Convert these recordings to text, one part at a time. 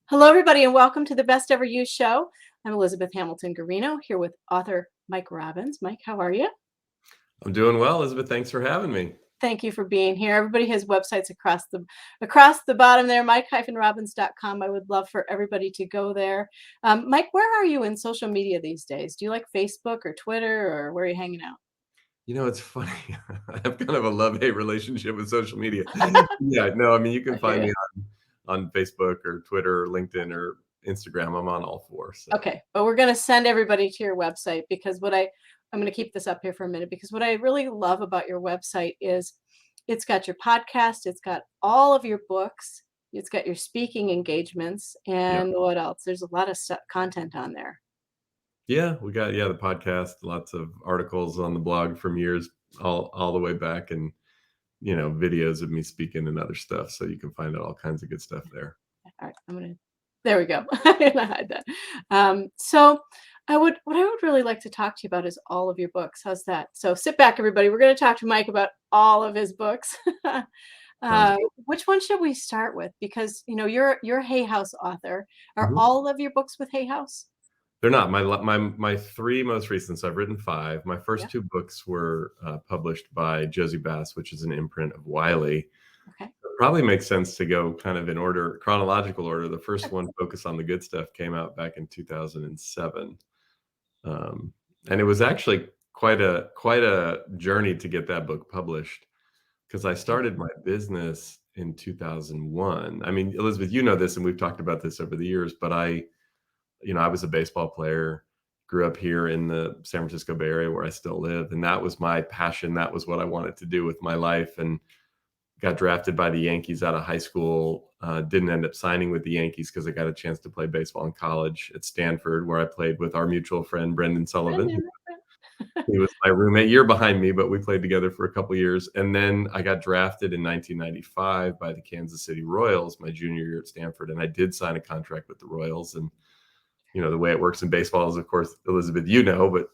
Hello, everybody, and welcome to the Best Ever You show. I'm Elizabeth Hamilton-Guarino here with author Mike Robbins. Mike, how are you? I'm doing well, Elizabeth. Thanks for having me. Thank you for being here. Everybody has websites across the bottom there, mike-robbins.com. I would love for everybody to go there. Mike, where are you in social media these days? Do you like Facebook or Twitter, or where are you hanging out? It's funny. I have kind of a love-hate relationship with social media. Yeah, no, I mean, you can I hear find you. me on Facebook or Twitter or LinkedIn or Instagram. I'm on all four. So, Okay, but we're going to send everybody to your website because I'm going to keep this up here for a minute because what I really love about your website is it's got your podcast, it's got all of your books, it's got your speaking engagements, yeah. and what else? There's a lot of content on there. Yeah, we got the podcast, lots of articles on the blog from years all the way back and videos of me speaking and other stuff. So you can find out all kinds of good stuff there. All right, there we go. I'm gonna hide that. So what I would really like to talk to you about is all of your books. How's that? So sit back, everybody. We're going to talk to Mike about all of his books. Sounds good. Which one should we start with? Because you're a Hay House author. Are Mhm. all of your books with Hay House? They're not my three most recent. So I've written five. My Yeah. first two books were published by Josie Bass, which is an imprint of Wiley. Okay. Probably makes sense to go kind of in order, chronological order. The first Sure. one, Focus on the Good Stuff, came out back in 2007, and it was actually quite a journey to get that book published because I Yeah. started my business in 2001. I mean, Elizabeth, you know this, and we've talked about this over the years, but I was a baseball player, grew up here in the San Francisco Bay Area where I still live, and that was my passion. That was what I wanted to do with my life, and got drafted by the Yankees out of high school. Didn't end up signing with the Yankees because I got a chance to play baseball in college at Stanford, where I played with our mutual friend Brendan Sullivan. Brendan. He was my roommate, year behind me, but we played together for a couple years. And then I got drafted in 1995 by the Kansas City Royals my junior year at Stanford, and I did sign a contract with the Royals. And the way it works in baseball is, of course, Elizabeth, but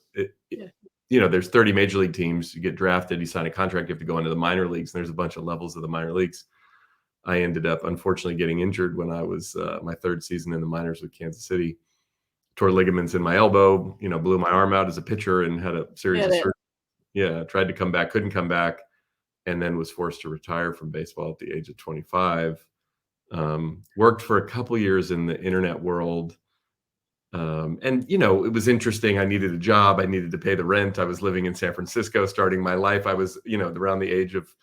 Yeah. there's 30 major league teams. You get drafted, you sign a contract, you have to go into the minor leagues, and there's a bunch of levels of the minor leagues. I ended up, unfortunately, getting injured when I was my third season in the minors with Kansas City. Tore ligaments in my elbow, blew my arm out as a pitcher and had a series Yeah. of surgeries. Yeah, tried to come back, couldn't come back, and then was forced to retire from baseball at the age of 25. Worked for a couple years in the internet world. And it was interesting. I needed a job. I needed to pay the rent. I was living in San Francisco, starting my life. I was, around the age of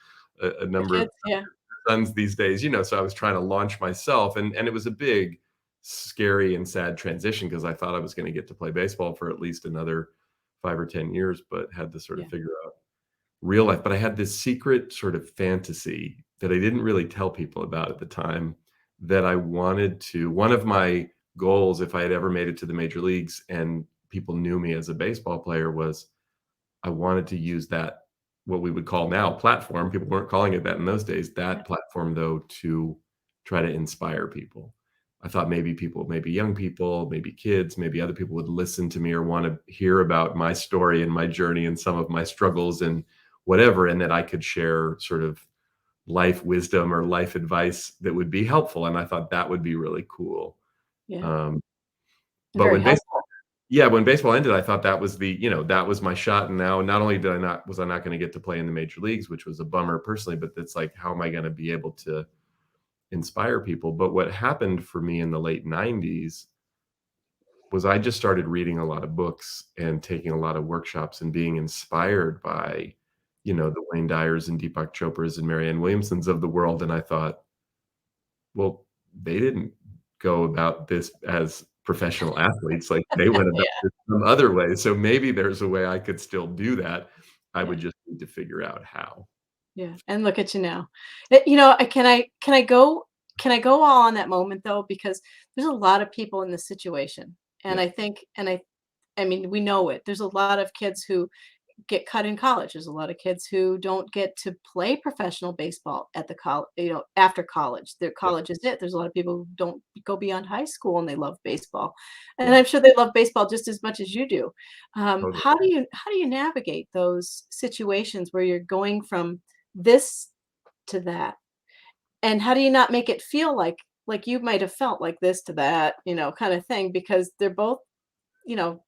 a The number of kids. Yeah. sons these days, so I was trying to launch myself. And it was a big, scary and sad transition because I thought I was going to get to play baseball for at least another 5 or 10 years, but had to sort of Yeah. figure out real life. But I had this secret sort of fantasy that I didn't really tell people about at the time, that I wanted to, one of my goals, if I had ever made it to the major leagues and people knew me as a baseball player, was I wanted to use that, what we would call now platform. People weren't calling it that in those days. Yeah. That platform, though, to try to inspire people. I thought maybe people, maybe young people, maybe kids, maybe other people would listen to me or want to hear about my story and my journey and some of my struggles and whatever, and that I could share sort of life wisdom or life advice that would be helpful. And I thought that would be really cool. Yeah. Um, but Very when helpful. baseball ended, I thought that was that was my shot. And now not only was I not going to get to play in the major leagues, which was a bummer personally, but it's like, how am I going to be able to inspire people? But what happened for me in the late 90s was I just started reading a lot of books and taking a lot of workshops and being inspired by, the Wayne Dyers and Deepak Chopras and Marianne Williamsons of the world. And I thought, well, they didn't go about this as professional athletes. Like, they went about Yeah. it some other way. So maybe there's a way I could still do that. I Yeah. would just need to figure out how. Yeah, and look at you now. Can I go all on that moment though? Because there's a lot of people in this situation, and Yeah. I think, I mean, we know it. There's a lot of kids who get cut in college. There's a lot of kids who don't get to play professional baseball at the college, after college. Their Yeah. college is it. There's a lot of people who don't go beyond high school and they love baseball, and Yeah. I'm sure they love baseball just as much as you do. Totally. How do you navigate those situations where you're going from this to that? And how do you not make it feel like like you might have felt like this to that, kind of thing, because they're both, you know,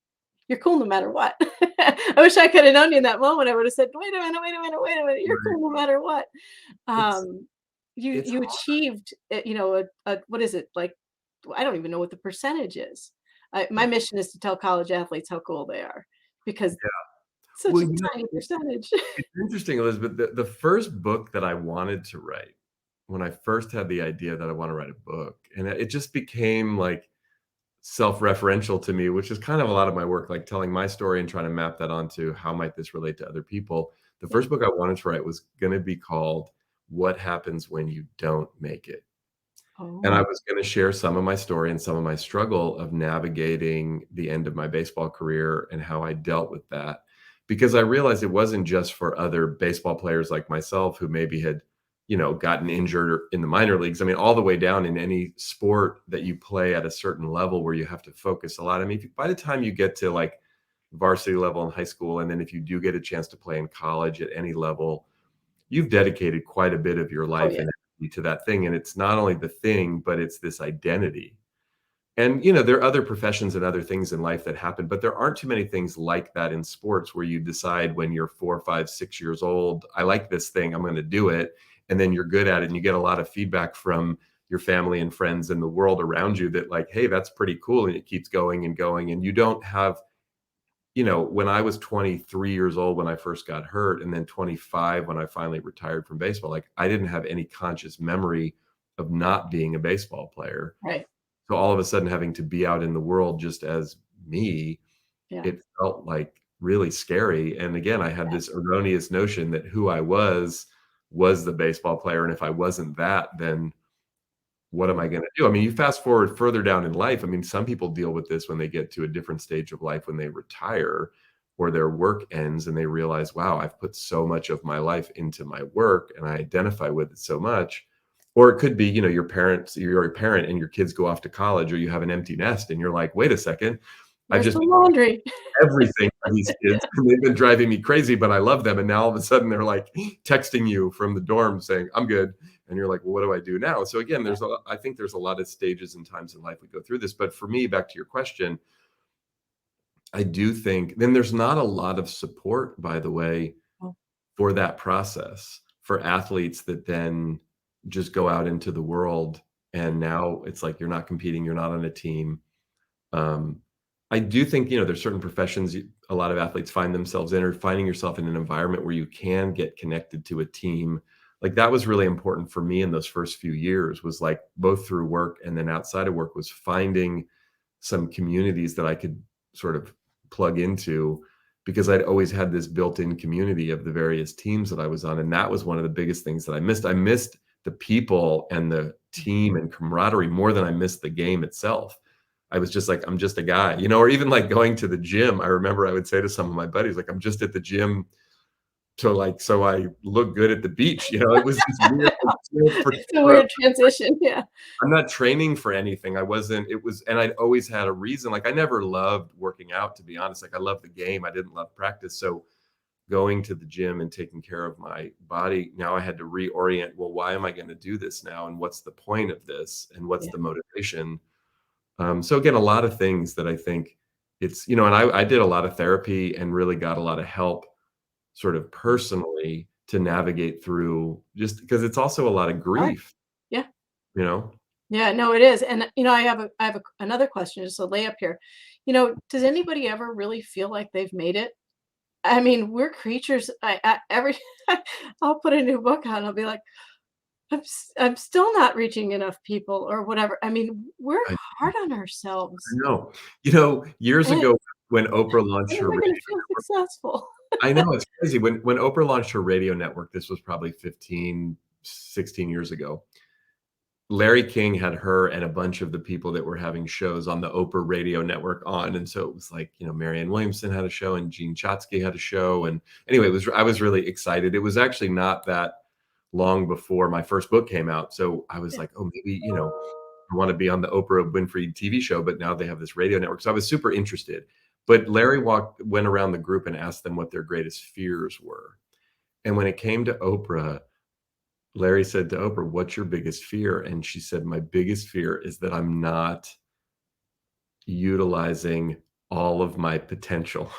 you're cool no matter what. I wish I could have known you in that moment. I would have said, wait a minute, wait a minute, wait a minute. You're Right. cool no matter what. It's Um, you it's you achieved, what is it like? I don't even know what the percentage is. My yeah. mission is to tell college athletes how cool they are, because such Well, a tiny percentage. it's interesting, Elizabeth. The first book that I wanted to write, when I first had the idea that I want to write a book, and it just became like self-referential to me, which is kind of a lot of my work, like telling my story and trying to map that onto how might this relate to other people. The Yeah. first book I wanted to write was going to be called "What Happens When You Don't Make It." And I Oh, was gonna share some of my story and some of my struggle of navigating the end of my baseball career and how I dealt with that. Because I realized it wasn't just for other baseball players like myself who maybe had, gotten injured or in the minor leagues. I mean, all the way down in any sport that you play at a certain level where you have to focus a lot. I mean, by the time you get to like varsity level in high school, and then if you do get a chance to play in college at any level, you've dedicated quite a bit of your oh life yeah, and energy to that thing, and it's not only the thing, but it's this identity. And, there are other professions and other things in life that happen, but there aren't too many things like that in sports where you decide when you're 4, 5, 6 years old, "I like this thing, I'm gonna do it," and then you're good at it, and you get a lot of feedback from your family and friends and the world around you that like, "Hey, that's pretty cool," and it keeps going and going, and you don't have when I was 23 years old when I first got hurt, and then 25 when I finally retired from baseball, like I didn't have any conscious memory of not being a baseball player. right. So all of a sudden having to be out in the world just as me, Yeah, it felt like really scary. And again, I had yeah, this erroneous notion that who I was the baseball player. And if I wasn't that, then what am yeah, I gonna do? I mean, you fast forward further down in life, I mean, some people deal with this when they get to a different stage of life when they retire or their work ends and they realize, "Wow, I've put so much of my life into my work and I identify with it so much." Or it could be, you're a parent and your kids go off to college or you have an empty nest and you're like, "Wait a second, I've where's just the laundry? everything for these kids, and they've been driving me crazy, but I love them." And now all of a sudden they're like texting you from the dorm saying, "I'm good." And you're like, "Well, what do I do now?" So again, I think there's a lot of stages and times in life we go through this. But for me, back to your question, I do think then there's not a lot of support, by the way, Oh, for that process for athletes that then just go out into the world. And now it's like you're not competing, you're not on a team. um, I do think, there's certain professions a lot of athletes find themselves in, or finding yourself in an environment where you can get connected to a team. Like that was really important for me in those first few years, was like both through work and then outside of work, was finding some communities that I could sort of plug into, because I'd always had this built-in community of the various teams that I was on. And that was one of the biggest things that I missed. I missed the people and the team and camaraderie more than I missed the game itself. I was just like, I'm just a guy, or even like going to the gym. I remember I would say to some of my buddies, like, I'm just at the gym to like, so I look good at the beach. It was this weird it's a weird transition. Yeah, I'm not training for anything. I wasn't, it was, and I'd always had a reason. Like I never loved working out, to be honest. Like I loved the game. I didn't love practice. So going to the gym and taking care of my body, now I had to reorient. Well, why am I going to do this now? And what's the point of this? And what's yeah, the motivation? So again, a lot of things that I think and I did a lot of therapy and really got a lot of help sort of yeah. personally to navigate through, just because it's also a lot of Right. grief, Yeah. you know? Yeah, no, it is. And another question, just a layup here. Does anybody ever really feel like they've made it? I mean, we're creatures. Every I'll put a new book out. I'll be like, I'm still not reaching enough people or whatever. I mean, we're I hard on I ourselves. know. Years And ago when Oprah launched when her am I radio going to feel network, successful? I know, it's crazy. When Oprah launched her radio network, this was probably 15, 16 years ago. Larry King had her and a bunch of the people that were having shows on the Oprah radio network on. And so it was like, Marianne Williamson had a show and Gene Chatsky had a show. And anyway, I was really excited. It was actually not that long before my first book came out. So I was Yeah. like, oh, maybe, I want to be on the Oprah Winfrey TV show, but now they have this radio network. So I was super interested. But Larry went around the group and asked them what their greatest fears were. And when it came to Oprah, Larry said to Oprah, "What's your biggest fear?" And she said, "My biggest fear is that I'm not utilizing all of my potential."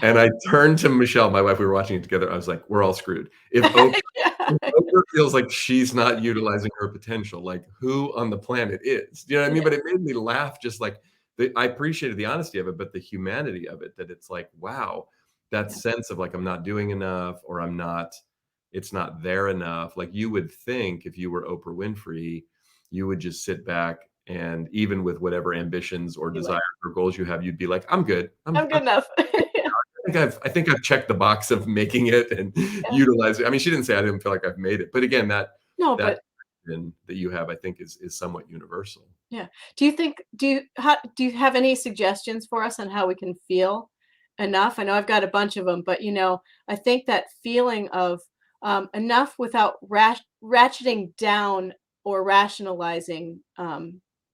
And I turned to Michelle, my wife, we were watching it together. I was like, "We're all screwed. Yeah. If Oprah feels like she's not utilizing her potential, like who on the planet is?" You know what I mean? Yeah. But it made me laugh just like I appreciated the honesty of it, but the humanity of it, that it's like, wow, that Yeah. sense of like I'm not doing enough or it's not there enough. Like you would think if you were Oprah Winfrey, you would just sit back and even with whatever ambitions or You're like, desires or goals you have, you'd be like, "I'm good. I'm good enough. Yeah. I think I've checked the box of making it and Yeah. utilizing." I mean, she didn't say I didn't feel like I've made it, but again, No, that but vision that you have, I think is somewhat universal. yeah. Do you have any suggestions for us on how we can feel enough? I know I've got a bunch of them, but I think that feeling of enough without ratcheting down or rationalizing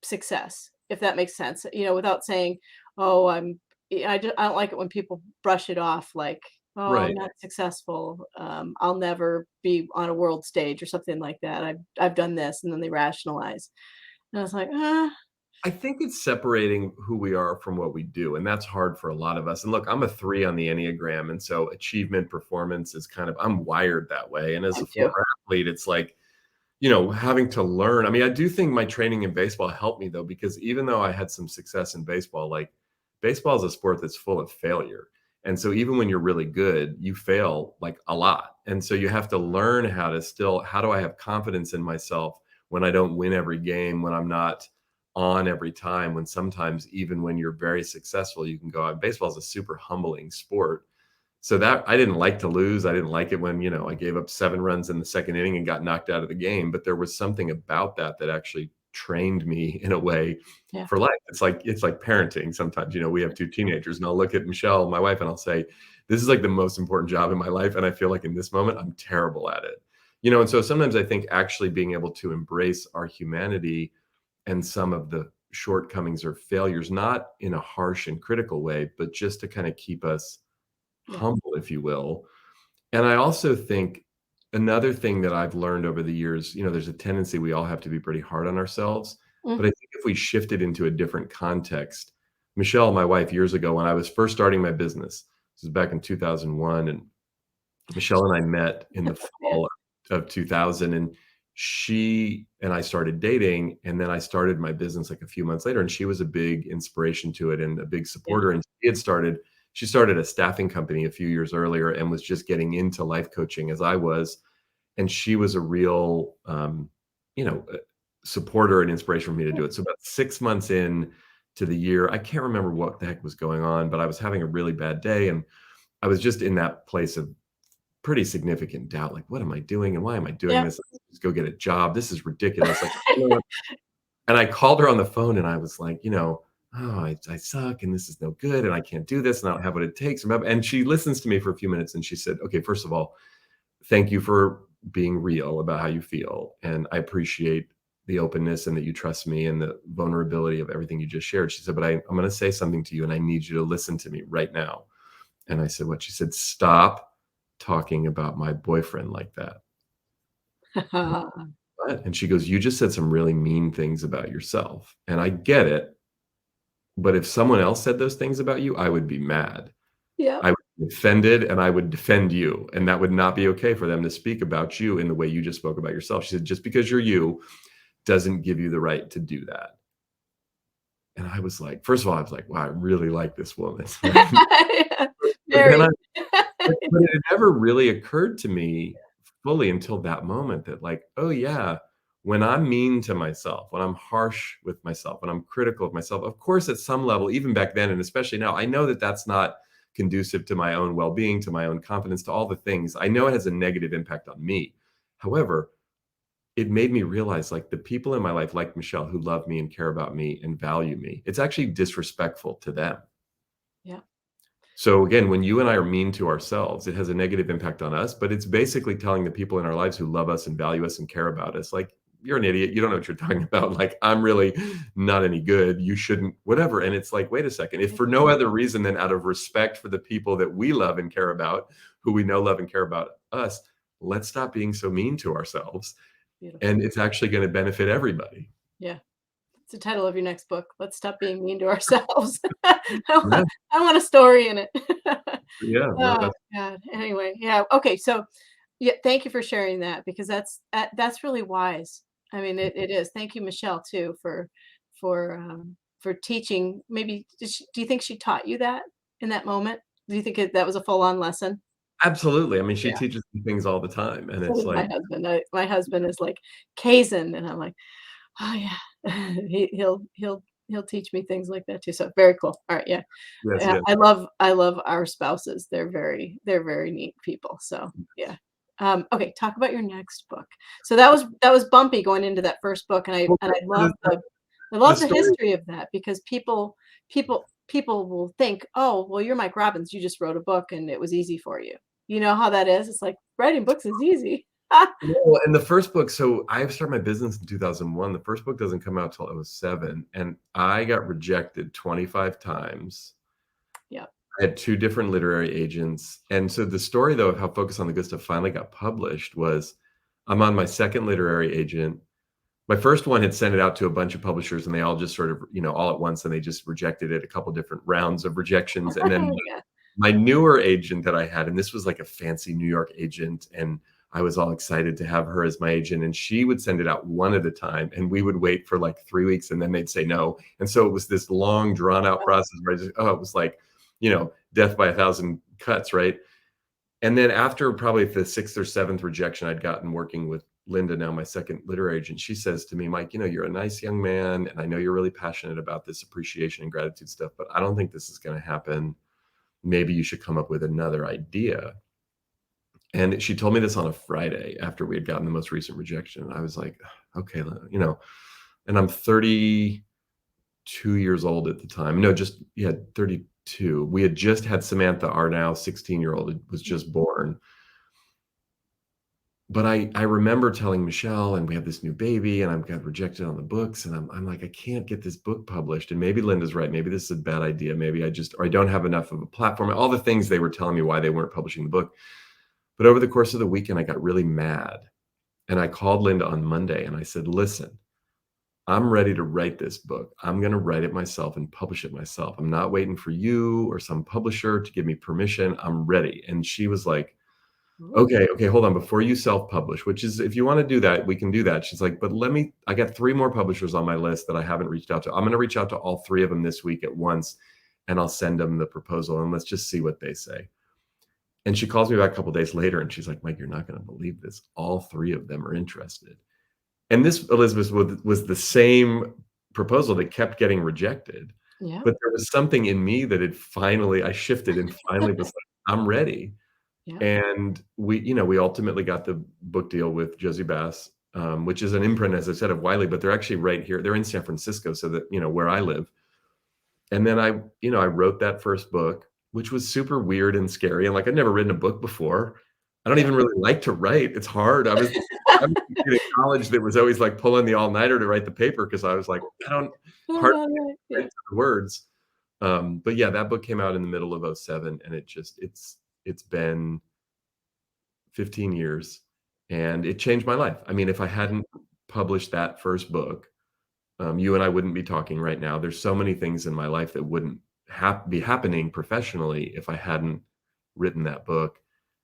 success, if that makes sense. Without saying, "Oh, I don't like it when people brush it off like, oh, I'm Right. not successful. I'll never be on a world stage or something like that. I've done this," and then they rationalize. And I was like, I think it's separating who we are from what we do, and that's hard for a lot of us. And look, I'm a 3 on the Enneagram, and so achievement, performance is kind of I'm wired that way. And as I'm a former too. athlete, it's like, having to learn. I mean, I do think my training in baseball helped me though, because even though I had some success in baseball, like baseball is a sport that's full of failure. And so even when you're really good, you fail like a lot. And so you have to learn how do I have confidence in myself when I don't win every game, when I'm not on every time, when sometimes even when you're very successful, you can go out. Baseball is a super humbling sport, so that I didn't like to lose. I didn't like it when, I gave up 7 runs in the second inning and got knocked out of the game, but there was something about that that actually trained me in a way Yeah. for life. It's like parenting sometimes. We have 2 teenagers and I'll look at Michelle, my wife, and I'll say, "This is like the most important job in my life, and I feel like in this moment I'm terrible at it." And so sometimes I think actually being able to embrace our humanity and some of the shortcomings or failures, not in a harsh and critical way, but just to kind of keep us Yeah. humble, if you will. And I also think another thing that I've learned over the years, there's a tendency we all have to be pretty hard on ourselves. Mm. But I think if we shifted into a different context, Michelle, my wife, years ago when I was first starting my business, this is back in 2001, and Michelle and I met in the Yeah. fall of 2000, and she and I started dating, and then I started my business like a few months later, and she was a big inspiration to it and a big Yeah. supporter. And she started a staffing company a few years earlier and was just getting into life coaching as I was. And she was a real, supporter and inspiration for me to Yeah. do it. So about 6 months in to the year, I can't remember what the heck was going on, but I was having a really bad day, and I was just in that place of pretty significant doubt, like, "What am I doing, and why am I doing Yeah. this? Just go get a job. This is ridiculous." Like, you know what? And I called her on the phone, and I was like, "Oh, I suck, and this is no good, and I can't do this, and I don't have what it takes." And she listens to me for a few minutes, and she said, "Okay, first of all, thank you for being real about how you feel, and I appreciate the openness and that you trust me and the vulnerability of everything you just shared." She said, "But I'm gonna say something to you, and I need you to listen to me right now." And I said, "What?" She said, "Stop talking about my boyfriend like that." "What?" And she goes, "You just said some really mean things about yourself. And I get it, but if someone else said those things about you, I would be mad. Yeah. I would be offended and I would defend you. And that would not be okay for them to speak about you in the way you just spoke about yourself." She said, "Just because you're you doesn't give you the right to do that." And I was like, first of all, I was like, wow, I really like this woman. Yeah. But then Very. but it never really occurred to me fully until that moment that like, oh yeah, when I'm mean to myself, when I'm harsh with myself, when I'm critical of myself, of course, at some level, even back then, and especially now, I know that that's not conducive to my own well-being, to my own confidence, to all the things. I know it has a negative impact on me. However, it made me realize like the people in my life, like Michelle, who love me and care about me and value me, it's actually disrespectful to them. Yeah. So again, when you and I are mean to ourselves, it has a negative impact on us, but it's basically telling the people in our lives who love us and value us and care about us, like, "You're an idiot. You don't know what you're talking about. Like, I'm really not any good. You shouldn't, whatever." And it's like, wait a second. If Yeah. for no other reason than out of respect for the people that we love and care about, who we know love and care about us, let's stop being so mean to ourselves. Beautiful. And it's actually going to benefit everybody. Yeah. It's the title of your next book. Let's stop being mean to ourselves. I Yeah. want, I want a story in it. Yeah. No, Oh God. Anyway, yeah. Okay. So, yeah, thank you for sharing that because that's really wise. I mean, it is. Thank you, Michelle, too, for teaching. Maybe do you think she taught you that in that moment? Do you think that was a full on lesson? absolutely. I mean, she Yeah. teaches me things all the time. And So it's does my like, husband. My husband is like Kazan, and I'm like, oh yeah. He'll teach me things like that too. So very cool. All right, yeah. yes, Yeah, yes. I love our spouses. They're very neat people. So yeah. Okay, talk about your next book. So that was bumpy going into that first book, and I Well, and I the, love the I the love the story, history of that because people will think, oh, well, you're Mike Robbins. You just wrote a book and it was easy for you. You know how that is? It's like writing books is easy. well, and the first book, so I started my business in 2001. The first book doesn't come out till I was 7. And I got rejected 25 times. Yeah. I had 2 different literary agents. And so the story, though, of how Focus on the Good Stuff finally got published was I'm on my second literary agent. My first one had sent it out to a bunch of publishers and they all just sort of, all at once, and they just rejected it, a couple different rounds of rejections. And then Yeah. my newer agent that I had, and this was like a fancy New York agent, and I was all excited to have her as my agent, and she would send it out one at a time, and we would wait for like 3 weeks, and then they'd say no. And so it was this long, drawn out process where it was like, death by a thousand cuts, right? And then after probably the 6th or 7th rejection I'd gotten working with Linda, now my second literary agent, she says to me, Mike, you're a nice young man, and I know you're really passionate about this appreciation and gratitude stuff, but I don't think this is going to happen. Maybe you should come up with another idea. And she told me this on a Friday after we had gotten the most recent rejection. And I was like, okay, and I'm 32 years old at the time. No, just, yeah, 32. We had just had Samantha, our now 16-year-old, was just born. But I remember telling Michelle, and we have this new baby, and I've got rejected on the books, and I'm like, I can't get this book published. And maybe Linda's right. Maybe this is a bad idea. Maybe or I don't have enough of a platform. All the things they were telling me why they weren't publishing the book. But over the course of the weekend, I got really mad. And I called Linda on Monday and I said, listen, I'm ready to write this book. I'm going to write it myself and publish it myself. I'm not waiting for you or some publisher to give me permission. I'm ready. And she was like, Ooh, okay, hold on. Before you self-publish, which is, if you want to do that, we can do that. She's like, but I got 3 more publishers on my list that I haven't reached out to. I'm going to reach out to all 3 of them this week at once, and I'll send them the proposal and let's just see what they say. And she calls me back a couple of days later and she's like, Mike, you're not going to believe this. All 3 of them are interested. And this, Elizabeth, was the same proposal that kept getting rejected. yeah. But there was something in me that I shifted and finally was like, I'm ready. Yeah. And we ultimately got the book deal with Josie Bass, which is an imprint, as I said, of Wiley, but they're actually right here. They're in San Francisco, so that, where I live. And then I wrote that first book, which was super weird and scary. And like, I'd never written a book before. I don't Yeah. even really like to write. It's hard. I was the kid in college that was always like pulling the all-nighter to write the paper because I was like, Oh, hard no, to no, write yeah. the words. But yeah, that book came out in the middle of '07, and it's been 15 years, and it changed my life. I mean, if I hadn't published that first book, you and I wouldn't be talking right now. There's so many things in my life that wouldn't be happening professionally if I hadn't written that book.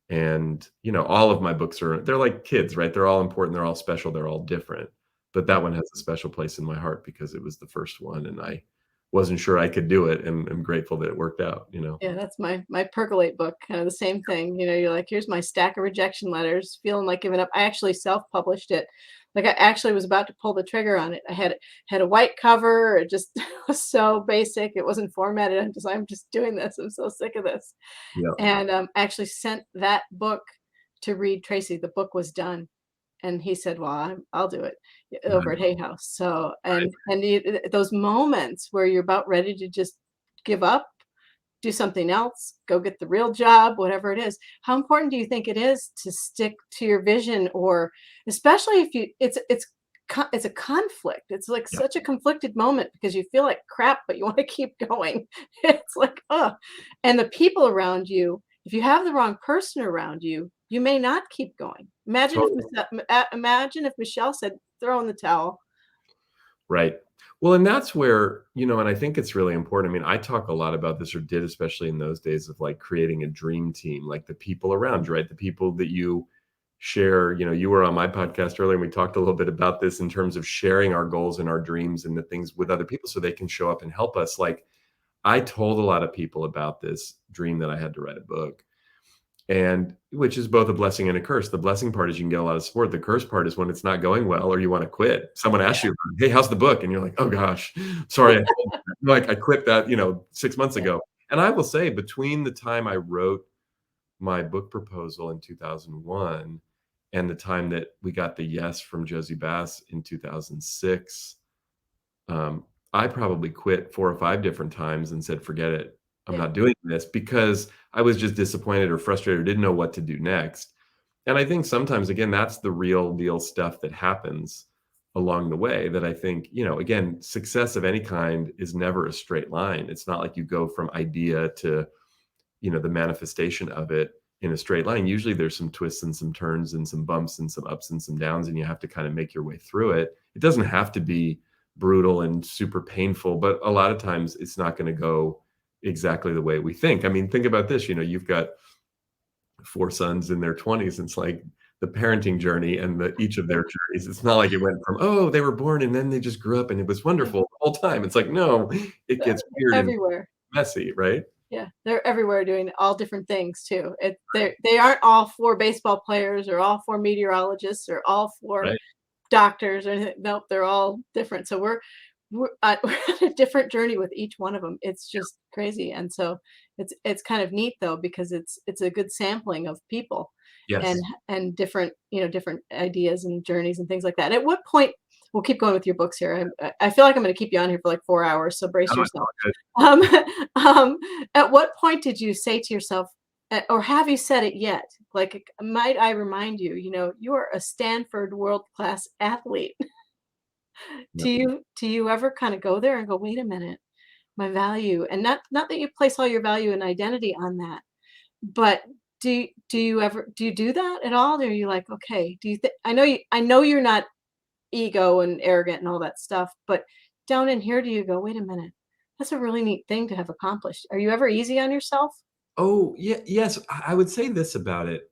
And, all of my books they're like kids, right? They're all important. They're all special. They're all different. But that one has a special place in my heart because it was the first one and I wasn't sure I could do it. And I'm grateful that it worked out. Yeah, that's my percolate book, kind of the same thing. You're like, here's my stack of rejection letters, feeling like giving up. I actually self-published it. Like I actually was about to pull the trigger on it. I had a white cover. It just was so basic. It wasn't formatted. I'm just doing this. I'm so sick of this. Yeah. And I actually sent that book to Reed Tracy. The book was done. And he said, "Well, I'll do it over at Right. Hay House." So, those moments where you're about ready to just give up, do something else, go get the real job, whatever it is. How important do you think it is to stick to your vision, or especially if it's a conflict. It's like Yeah. such a conflicted moment because you feel like crap, but you want to keep going. It's like, oh, and the people around you, if you have the wrong person around you, you may not keep going. Imagine if Totally. Imagine if Michelle said, "Throw in the towel." Right. Well, and that's where, and I think it's really important. I mean, I talk a lot about this, or did, especially in those days, of like creating a dream team, like the people around you, right? The people that you share, you were on my podcast earlier and we talked a little bit about this in terms of sharing our goals and our dreams and the things with other people so they can show up and help us. Like, I told a lot of people about this dream that I had to write a book, and which is both a blessing and a curse. The blessing part is you can get a lot of support. The curse part is when it's not going well or you want to quit. Someone asks Yeah, you, "Hey, how's the book?" And you're like, "Oh gosh, sorry, I told you that." Like I quit that, 6 months yeah, ago. And I will say, between the time I wrote my book proposal in 2001 and the time that we got the yes from Josie Bass in 2006, um, I probably quit 4 or 5 different times and said, "Forget it. I'm yeah, not doing this," because I was just disappointed or frustrated or didn't know what to do next. And I think sometimes, again, that's the real deal stuff that happens along the way, that I think, again, success of any kind is never a straight line. It's not like you go from idea to, the manifestation of it in a straight line. Usually there's some twists and some turns and some bumps and some ups and some downs, and you have to kind of make your way through it. It doesn't have to be brutal and super painful, but a lot of times it's not going to go exactly the way we think. I mean, think about this, you've got 4 sons in their 20s. It's like the parenting journey and each of their journeys. It's not like it went from, oh, they were born and then they just grew up and it was yeah. wonderful the whole time. It's like, no, it They're gets weird and everywhere. messy, right? Yeah, they're everywhere doing all different things too. They aren't all 4 baseball players or all 4 meteorologists or all 4 Right. doctors or anything. Nope, they're all different. So we're on a different journey with each one of them. It's just crazy, and so it's kind of neat though because it's a good sampling of people and Yes. different different ideas and journeys and things like that. At what point we'll keep going with your books here. I feel like I'm going to keep you on here for like 4 hours, so brace No, it's yourself. all good. Um, um, at what point did you say to yourself, or have you said it yet? Like, might I remind you, you are a Stanford world class athlete. Yeah. Do you ever kind of go there and go, wait a minute, my value, and not that you place all your value and identity on that, but do you do that at all? Or are you like, okay, do you think I know you're not ego and arrogant and all that stuff, but down in here, do you go, wait a minute, that's a really neat thing to have accomplished? Are you ever easy on yourself? Oh, yeah, yes, I would say this about it.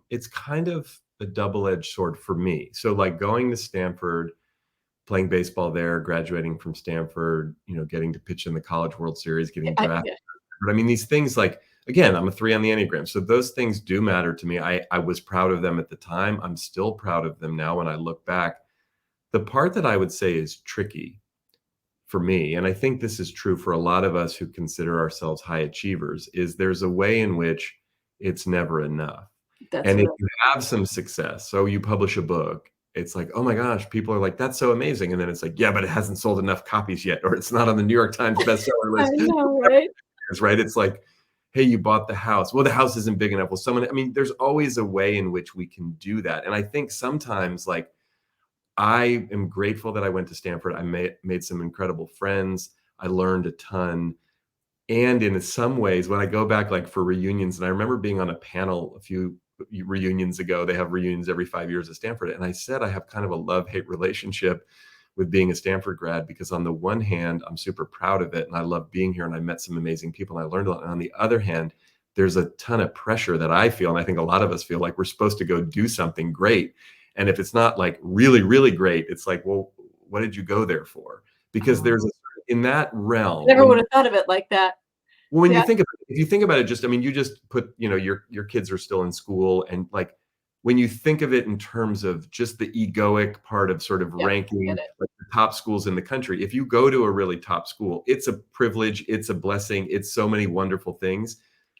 It's kind of a double-edged sword for me. So, like, going to Stanford, playing baseball there, graduating from Stanford, getting to pitch in the College World Series, getting drafted. Yeah, But I mean, these things, like, again, I'm a 3 on the Enneagram, so those things do matter to me. I was proud of them at the time. I'm still proud of them now when I look back. The part that I would say is tricky for me, and I think this is true for a lot of us who consider ourselves high achievers, is there's a way in which it's never enough. that's And if real. you have some success, so you publish a book, it's like, oh my gosh, people are like, that's so amazing. And then it's like, yeah, but it hasn't sold enough copies yet, or it's not on the New York Times bestseller I list. know, right? Right? It's like, hey, you bought the house. Well, the house isn't big enough. Well, I mean, there's always a way in which we can do that. And I think sometimes, like, I am grateful that I went to Stanford. I made some incredible friends. I learned a ton. And in some ways, when I go back, like, for reunions, and I remember being on a panel a few reunions ago, they have reunions every 5 years at Stanford. And I said I have kind of a love-hate relationship with being a Stanford grad, because on the one hand, I'm super proud of it and I love being here and I met some amazing people and I learned a lot. And on the other hand, there's a ton of pressure that I feel, and I think a lot of us feel, like we're supposed to go do something great. And if it's not like really, really great, it's like, well, what did you go there for? Because Oh, there's in that I realm, never would have thought of it like that. when you Yeah, think about it, if you think about it, just, I mean, you just put, your kids are still in school, and like, when you think of it in terms of just the egoic part of sort of yep, I ranking get it. like the top schools in the country, if you go to a really top school, it's a privilege, it's a blessing, it's so many wonderful things.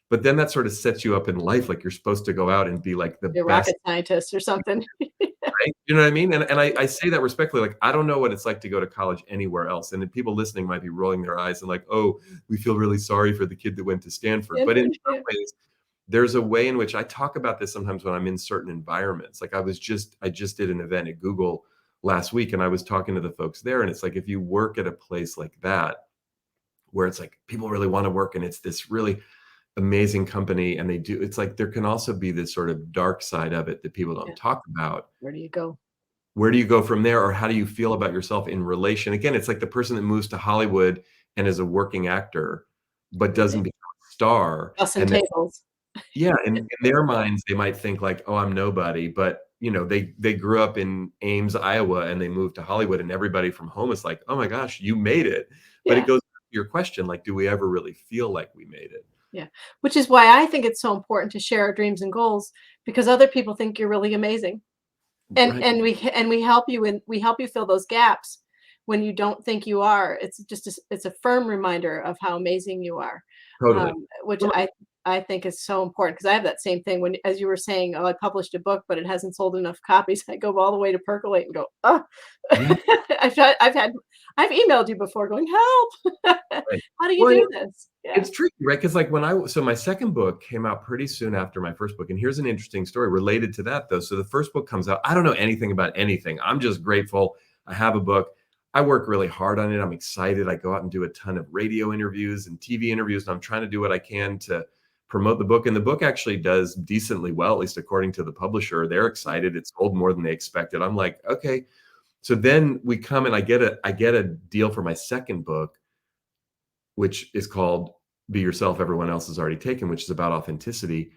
But then that sort of sets you up in life, like you're supposed to go out and be like the Be a best. rocket scientist or something. Right? You know what I mean? And I say that respectfully, like, I don't know what it's like to go to college anywhere else. And then people listening might be rolling their eyes and like, oh, we feel really sorry for the kid that went to Stanford. But in Stanford, some yeah. ways, there's a way in which I talk about this sometimes when I'm in certain environments. Like, I just did an event at Google last week and I was talking to the folks there. And it's like, if you work at a place like that, where it's like people really want to work and it's this really amazing company and they do it's like there can also be this sort of dark side of it that people Yeah. don't talk about. Where do you go? Where do you go from there, or how do you feel about yourself in relation? Again, it's like the person that moves to Hollywood and is a working actor, but And doesn't become a star, bussing and then tables. yeah, in their minds, they might think like, "Oh, I'm nobody," but, they grew up in Ames, Iowa, and they moved to Hollywood, and everybody from home is like, "Oh my gosh, you made it." But it Yeah. goes back to your question, like, do we ever really feel like we made it? Yeah. Which is why I think it's so important to share our dreams and goals because other people think you're really amazing. And Right, and we help you we help you fill those gaps when you don't think you are. It's just it's a firm reminder of how amazing you are, totally. which I think is so important because I have that same thing when as you were saying, oh, I published a book, but it hasn't sold enough copies. I go all the way to Percolate and go, oh, Yeah, I've emailed you before going, help. right. How do you Well, do this? Yeah. it's tricky, right? Because like so my second book came out pretty soon after my first book, and here's an interesting story related to that though. So the first book comes out. I don't know anything about anything. I'm just grateful. I have a book. I work really hard on it. I'm excited. I go out and do a ton of radio interviews and TV interviews, and I'm trying to do what I can to promote the book. And the book actually does decently well, at least according to the publisher. They're excited. It sold more than they expected. I'm like, okay. So then we come and I get a deal for my second book, which is called Be Yourself, Everyone Else Is Already Taken, which is about authenticity.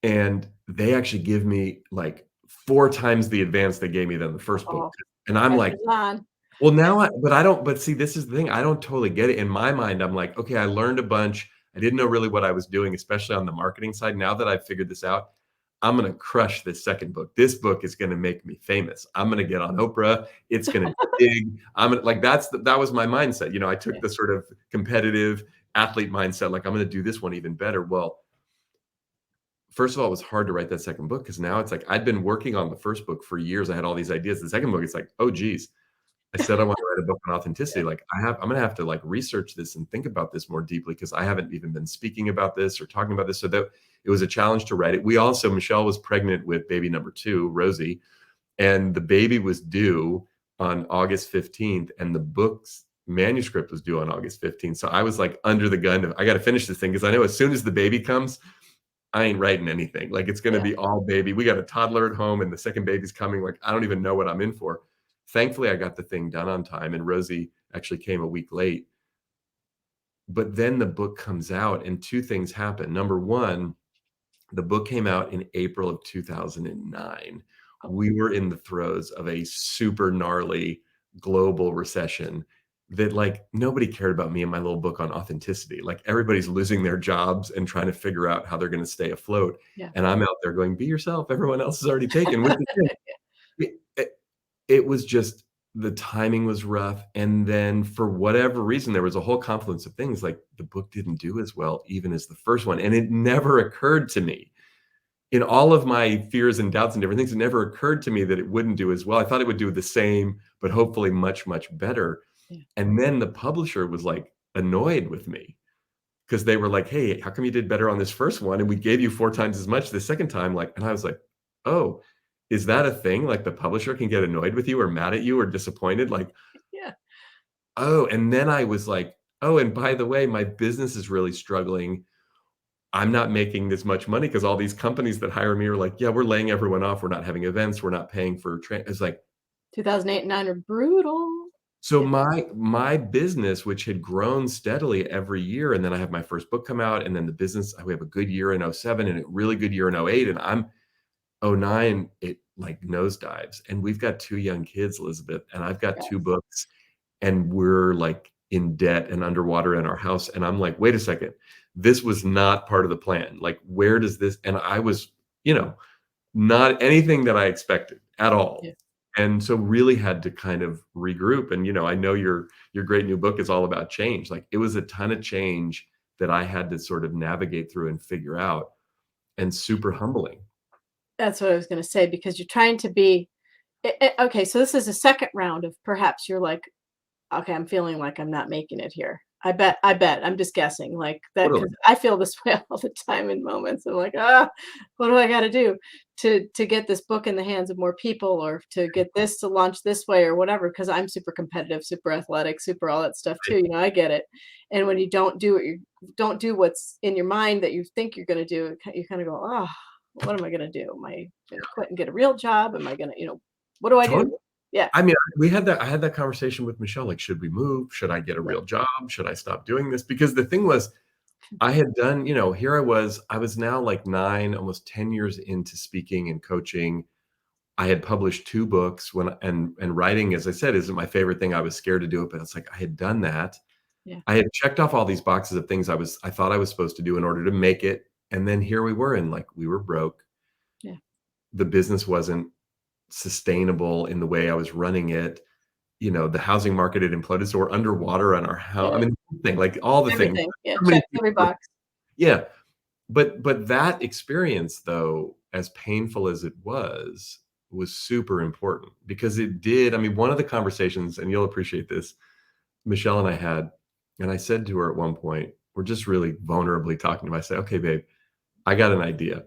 And they actually give me like 4 times the advance they gave me than the first book. Oh, And I'm like, pressure's on. well, now I don't, but see, this is the thing. I don't totally get it. In my mind, I'm like, okay, I learned a bunch. I didn't know really what I was doing, especially on the marketing side. Now that I've figured this out, I'm going to crush this second book. This book is going to make me famous. I'm going to get on Oprah. It's going to be big. I'm gonna, like, that was my mindset. I took Yeah. the sort of competitive athlete mindset, like I'm going to do this one even better. Well, first of all, it was hard to write that second book because now it's like I'd been working on the first book for years. I had all these ideas. The second book, it's like, oh geez, I said I want to write a book on authenticity. Like I'm gonna have to like research this and think about this more deeply because I haven't even been speaking about this or talking about this. So that it was a challenge to write it. We also, Michelle was pregnant with baby number 2, Rosie, and the baby was due on August 15th, and the book's manuscript was due on August 15th. So I was like under the gun of I got to finish this thing because I know as soon as the baby comes, I ain't writing anything. Like it's gonna Yeah. be all baby. We got a toddler at home and the second baby's coming. Like I don't even know what I'm in for. Thankfully, I got the thing done on time and Rosie actually came a week late. But then the book comes out and 2 things happen. Number 1, the book came out in April of 2009. Oh, We were in the throes of a super gnarly global recession that like nobody cared about me and my little book on authenticity. Like everybody's losing their jobs and trying to figure out how they're going to stay afloat. yeah. And I'm out there going, be yourself. Everyone else is already taken, which is it, it was just the timing was rough. And then for whatever reason, there was a whole confluence of things like the book didn't do as well, even as the first one. And it never occurred to me in all of my fears and doubts and different things, it never occurred to me that it wouldn't do as well. I thought it would do the same, but hopefully much, much better. Yeah. And then the publisher was like annoyed with me because they were like, hey, how come you did better on this first one? And we gave you 4 times as much the second time. Like, and I was like, oh, is that a thing? Like the publisher can get annoyed with you or mad at you or disappointed? Like, Yeah. oh, and then I was like, oh, and by the way, my business is really struggling. I'm not making this much money because all these companies that hire me are like, yeah, we're laying everyone off. We're not having events. We're not paying for it's like, 2008 and 9 are brutal. so Yeah. my business, which had grown steadily every year, and then I have my first book come out, and then the business, we have a good year in '07 and a really good year in '08, and I'm '09, it like nosedives. And we've got 2 young kids, Elizabeth, and I've got 2 Yes. books, and we're like in debt and underwater in our house. And I'm like, wait a second, this was not part of the plan. Like, where does this? And I was, you know, not anything that I expected at Yeah. all. And so really had to kind of regroup. And I know your great new book is all about change. Like it was a ton of change that I had to sort of navigate through and figure out, and super humbling. That's what I was gonna say because you're trying to be okay, so this is a second round of perhaps you're like, "Okay, I'm feeling like I'm not making it here." I bet. I'm just guessing like that Totally. because I feel this way all the time in moments. I'm like, what do I got to do to get this book in the hands of more people, or to get this to launch this way, or whatever? Because I'm super competitive, super athletic, super all that stuff too. I get it. And when you don't do what's in your mind that you think you're going to do, you kind of go, what am I going to do? Am I going to quit and get a real job? Am I going to, what do I do? Totally. Yeah, I mean, I had that conversation with Michelle, like, should we move? Should I get a yeah, real job? Should I stop doing this? Because the thing was, I had done, here I was now like 9, almost 10 years into speaking and coaching. I had published 2 books and writing, as I said, isn't my favorite thing. I was scared to do it, but it's like I had done that. yeah, I had checked off all these boxes of things I thought I was supposed to do in order to make it. And then here we were, and like we were broke. yeah, The business wasn't sustainable in the way I was running it. The housing market had imploded, so we're underwater on our house. I yeah. mean, like all the things. Everything. Yeah, So many check people every were. box. Yeah. But that experience, though, as painful as it was super important because it did. I mean, one of the conversations, and you'll appreciate this, Michelle and I had, and I said to her at one point, we're just really vulnerably talking to her. I said, "Okay, babe, I got an idea.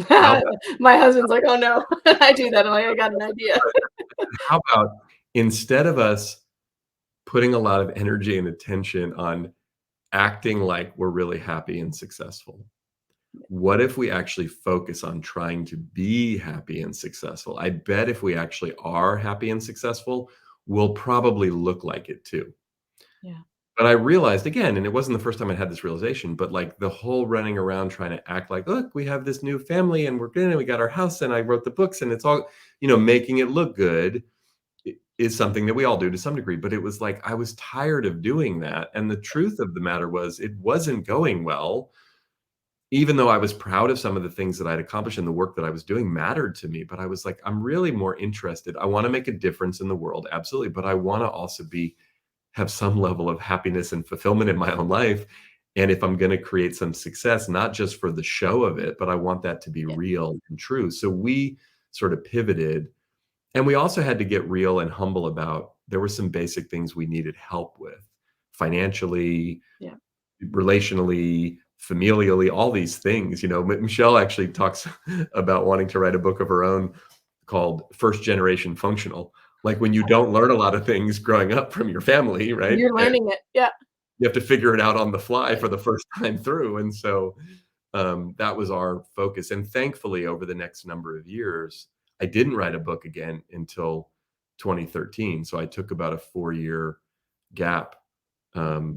How about My husband's like, "Oh, no." I do that. I'm like, "I got an idea." how about instead of us putting a lot of energy and attention on acting like we're really happy and successful, what if we actually focus on trying to be happy and successful? I bet if we actually are happy and successful, we'll probably look like it too." Yeah, But I realized again, and it wasn't the first time I had this realization, but like the whole running around trying to act like, look, we have this new family and we're good and we got our house and I wrote the books and it's all, making it look good is something that we all do to some degree. But it was like I was tired of doing that. And the truth of the matter was it wasn't going well, even though I was proud of some of the things that I'd accomplished and the work that I was doing mattered to me. But I was like, I'm really more interested. I want to make a difference in the world, absolutely. But I want to also have some level of happiness and fulfillment in my own life. And if I'm going to create some success, not just for the show of it, but I want that to be yeah, real and true. So we sort of pivoted. And we also had to get real and humble about there were some basic things we needed help with financially, yeah. relationally, familially, all these things. Michelle actually talks about wanting to write a book of her own called First Generation Functional. Like when you don't learn a lot of things growing up from your family, right? You're And learning it. Yeah, you have to figure it out on the fly for the first time through. And so that was our focus. And thankfully, over the next number of years, I didn't write a book again until 2013. So I took about a 4-year gap, um,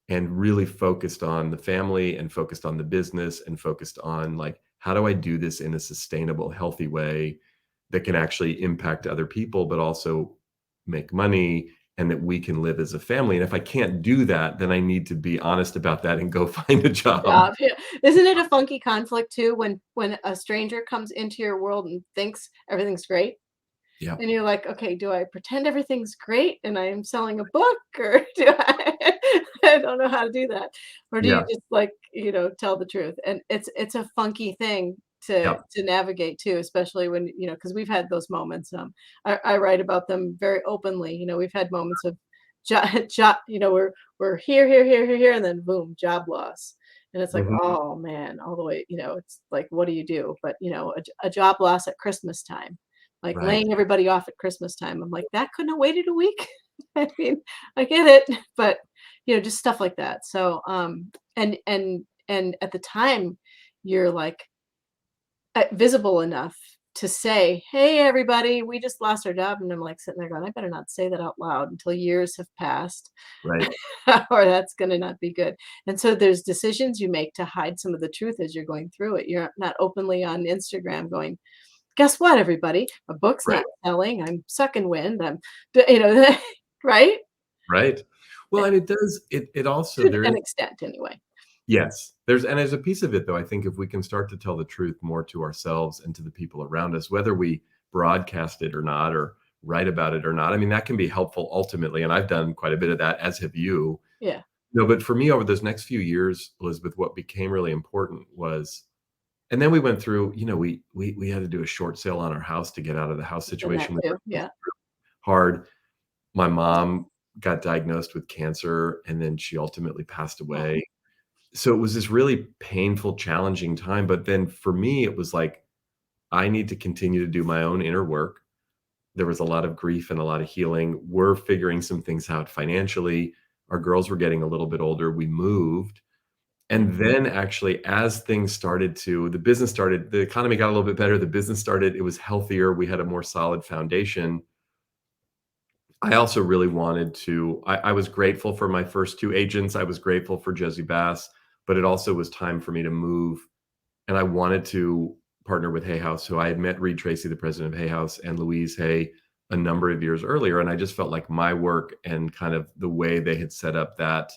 and really focused on the family and focused on the business and focused on like, how do I do this in a sustainable, healthy way that can actually impact other people, but also make money and that we can live as a family. And if I can't do that, then I need to be honest about that and go find a job. job. Yeah. Isn't it a funky conflict too when a stranger comes into your world and thinks everything's great? Yeah. And you're like, "Okay, do I pretend everything's great and I am selling a book, or do I I don't know how to do that." Or do you Yeah. just like, tell the truth? And it's a funky thing Yeah. to navigate too, especially when, because we've had those moments. I write about them very openly. We've had moments of job, we're here, here, here, here, here, and then boom, job loss. And it's like, Mhm. oh man, all the way, it's like, what do you do? But a job loss at Christmas time, like Right. laying everybody off at Christmas time. I'm like, that couldn't have waited a week. I mean, I get it, but just stuff like that. So, and at the time, you're like visible enough to say, "Hey, everybody, we just lost our job," and I'm like sitting there going, "I better not say that out loud until years have passed, Right. or that's going to not be good." And so there's decisions you make to hide some of the truth as you're going through it. You're not openly on Instagram going, guess what, everybody? My book's Right. not selling. I'm sucking wind. Right? Right. Well, and it does it also To there an is. extent, anyway. Yes. There's a piece of it, though, I think if we can start to tell the truth more to ourselves and to the people around us, whether we broadcast it or not, or write about it or not, I mean, that can be helpful ultimately, and I've done quite a bit of that, as have you. Yeah. No, but for me, over those next few years, Elizabeth, what became really important was and then we went through, we had to do a short sale on our house to get out of the house Done that situation we were too. in. Yeah. Hard. My mom got diagnosed with cancer, and then she ultimately passed Oh, away. So it was this really painful, challenging time. But then for me, it was like, I need to continue to do my own inner work. There was a lot of grief and a lot of healing. We're figuring some things out financially. Our girls were getting a little bit older. We moved. yeah. And then actually, as things started to, the business started, the economy got a little bit better. The business started, it was healthier. We had a more solid foundation. I also really wanted to, I was grateful for my first two agents. I was grateful for Josie Bass, but it also was time for me to move. And I wanted to partner with Hay House. So I had met Reed Tracy, the president of Hay House, and Louise Hay a number of years earlier. And I just felt like my work and kind of the way they had set up that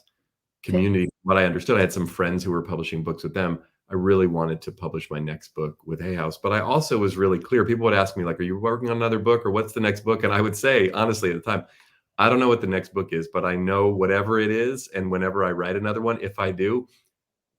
Fit. community, what I understood, I had some friends who were publishing books with them. I really wanted to publish my next book with Hay House. But I also was really clear. People would ask me, like, are you working on another book, or what's the next book? And I would say, honestly, at the time, I don't know what the next book is, but I know whatever it is. And whenever I write another one, if I do,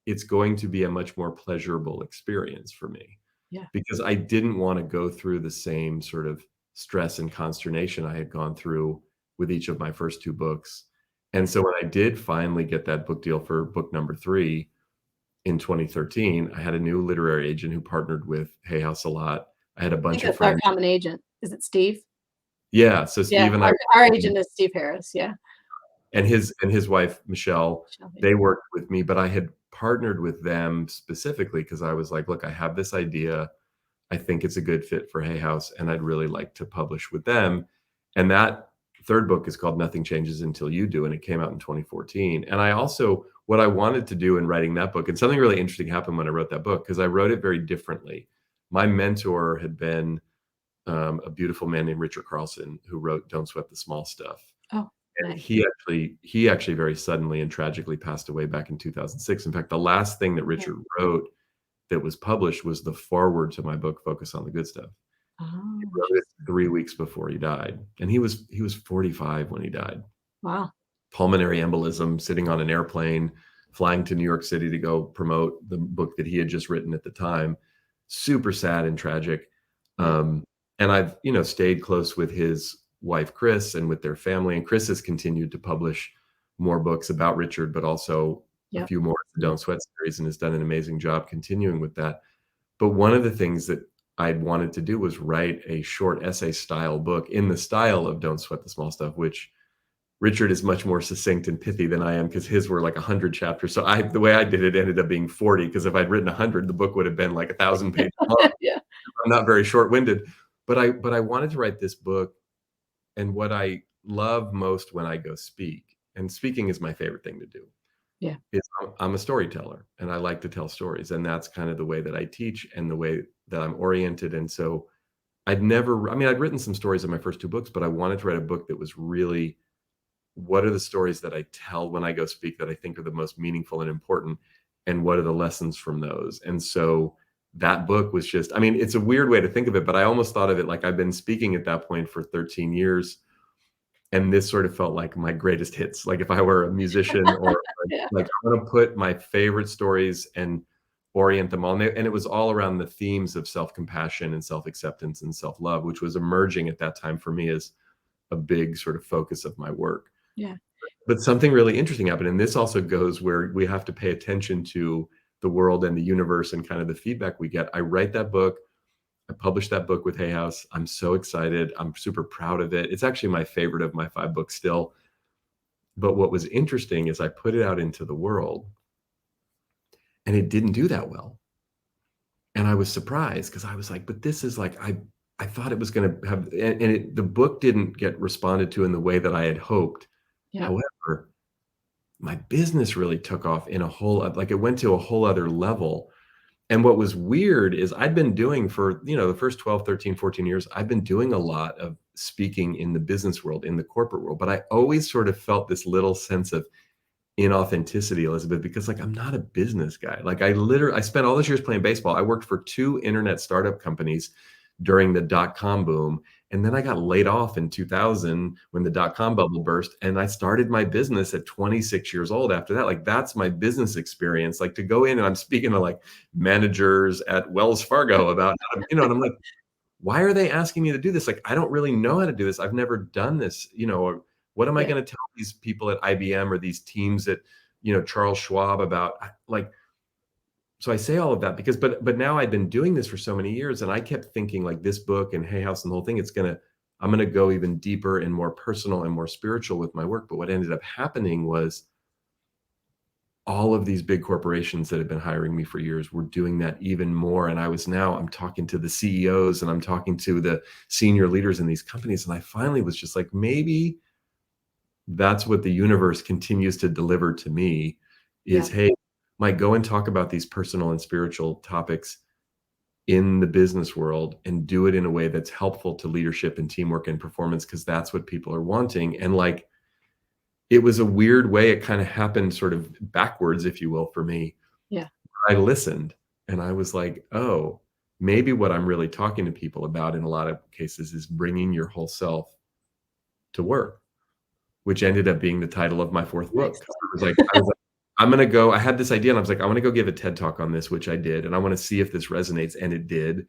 it's going to be a much more pleasurable experience for me, Yeah. because I didn't want to go through the same sort of stress and consternation I had gone through with each of my first two books. And so when I did finally get that book deal for book number 3 in 2013, I had a new literary agent who partnered with Hay House a lot. I had a I think bunch of that's our friends. common agent. Is it Steve? Yeah, so Yeah, Steve and I, our agent is Steve Harris. Yeah. and his wife Michelle, Shelby. they worked with me, but I had partnered with them specifically because I was like, look, I have this idea. I think it's a good fit for Hay House, and I'd really like to publish with them. And that third book is called Nothing Changes Until You Do, and it came out in 2014. And I also, what I wanted to do in writing that book, and something really interesting happened when I wrote that book, because I wrote it very differently. My mentor had been a beautiful man named Richard Carlson, who wrote Don't Sweat the Small Stuff. Oh, And nice. he actually very suddenly and tragically passed away back in 2006. In fact, the last thing that Yeah. Richard wrote that was published was the foreword to my book, Focus on the Good Stuff. Oh, He wrote it interesting. 3 weeks before he died, and he was 45 when he died. Wow. Pulmonary embolism, sitting on an airplane, flying to New York City to go promote the book that he had just written at the time. Super sad and tragic. Yeah. Um, and I've, stayed close with his wife, Chris, and with their family. And Chris has continued to publish more books about Richard, but also a Yep. few more of the Don't Sweat series, and has done an amazing job continuing with that. But one of the things that I'd wanted to do was write a short essay style book in the style of Don't Sweat the Small Stuff, which Richard is much more succinct and pithy than I am, because his were like 100 chapters. So the way I did it ended up being 40, because if I'd written 100, the book would have been like 1,000 pages long. Yeah. I'm not very short-winded, but I wanted to write this book. And what I love most when I go speak, and speaking is my favorite thing to do, Yeah. is I'm a storyteller, and I like to tell stories, and that's kind of the way that I teach and the way that I'm oriented. And so I'd written some stories in my first two books, but I wanted to write a book that was really, what are the stories that I tell when I go speak that I think are the most meaningful and important, and what are the lessons from those? And so that book was just, it's a weird way to think of it, but I almost thought of it like I've been speaking at that point for 13 years. And this sort of felt like my greatest hits. Like if I were a musician, or Yeah. like I'm going to put my favorite stories and orient them all. And it was all around the themes of self-compassion and self-acceptance and self-love, which was emerging at that time for me as a big sort of focus of my work. Yeah. But something really interesting happened. And this also goes where we have to pay attention to the world and the universe and kind of the feedback we get. I write that book. I published that book with Hay House. I'm so excited. I'm super proud of it. It's actually my favorite of my 5 books still. But what was interesting is I put it out into the world, and it didn't do that well. And I was surprised, because I was like, but this is like, I thought it was going to have, the book didn't get responded to in the way that I had hoped. Yeah. However, my business really took off in a whole, like it went to a whole other level. And what was weird is I'd been doing for, the first 12, 13, 14 years, I've been doing a lot of speaking in the business world, in the corporate world, but I always sort of felt this little sense of inauthenticity, Elizabeth, because like I'm not a business guy. Like I spent all those years playing baseball. I worked for 2 internet startup companies during the dot-com boom. And then I got laid off in 2000 when the dot-com bubble burst. And I started my business at 26 years old after that. Like that's my business experience. Like to go in and I'm speaking to like managers at Wells Fargo about, and I'm like, why are they asking me to do this? Like, I don't really know how to do this. I've never done this, What am I Yeah. going to tell these people at IBM or these teams at, Charles Schwab about? Like, so I say all of that because, but now I've been doing this for so many years, and I kept thinking like this book and Hay House and the whole thing, I'm gonna go even deeper and more personal and more spiritual with my work. But what ended up happening was all of these big corporations that had been hiring me for years were doing that even more. And I'm talking to the CEOs and I'm talking to the senior leaders in these companies. And I finally was just like, maybe that's what the universe continues to deliver to me is, Yeah. hey, Mike, go and talk about these personal and spiritual topics in the business world and do it in a way that's helpful to leadership and teamwork and performance, because that's what people are wanting. And like, it was a weird way. It kind of happened sort of backwards, if you will, for me. Yeah. I listened and I was like, oh, maybe what I'm really talking to people about in a lot of cases is bringing your whole self to work, which ended up being the title of my fourth book. Nice. I was like, I'm going to go, I had this idea and I was like, I want to go give a TED talk on this, which I did. And I want to see if this resonates. And it did.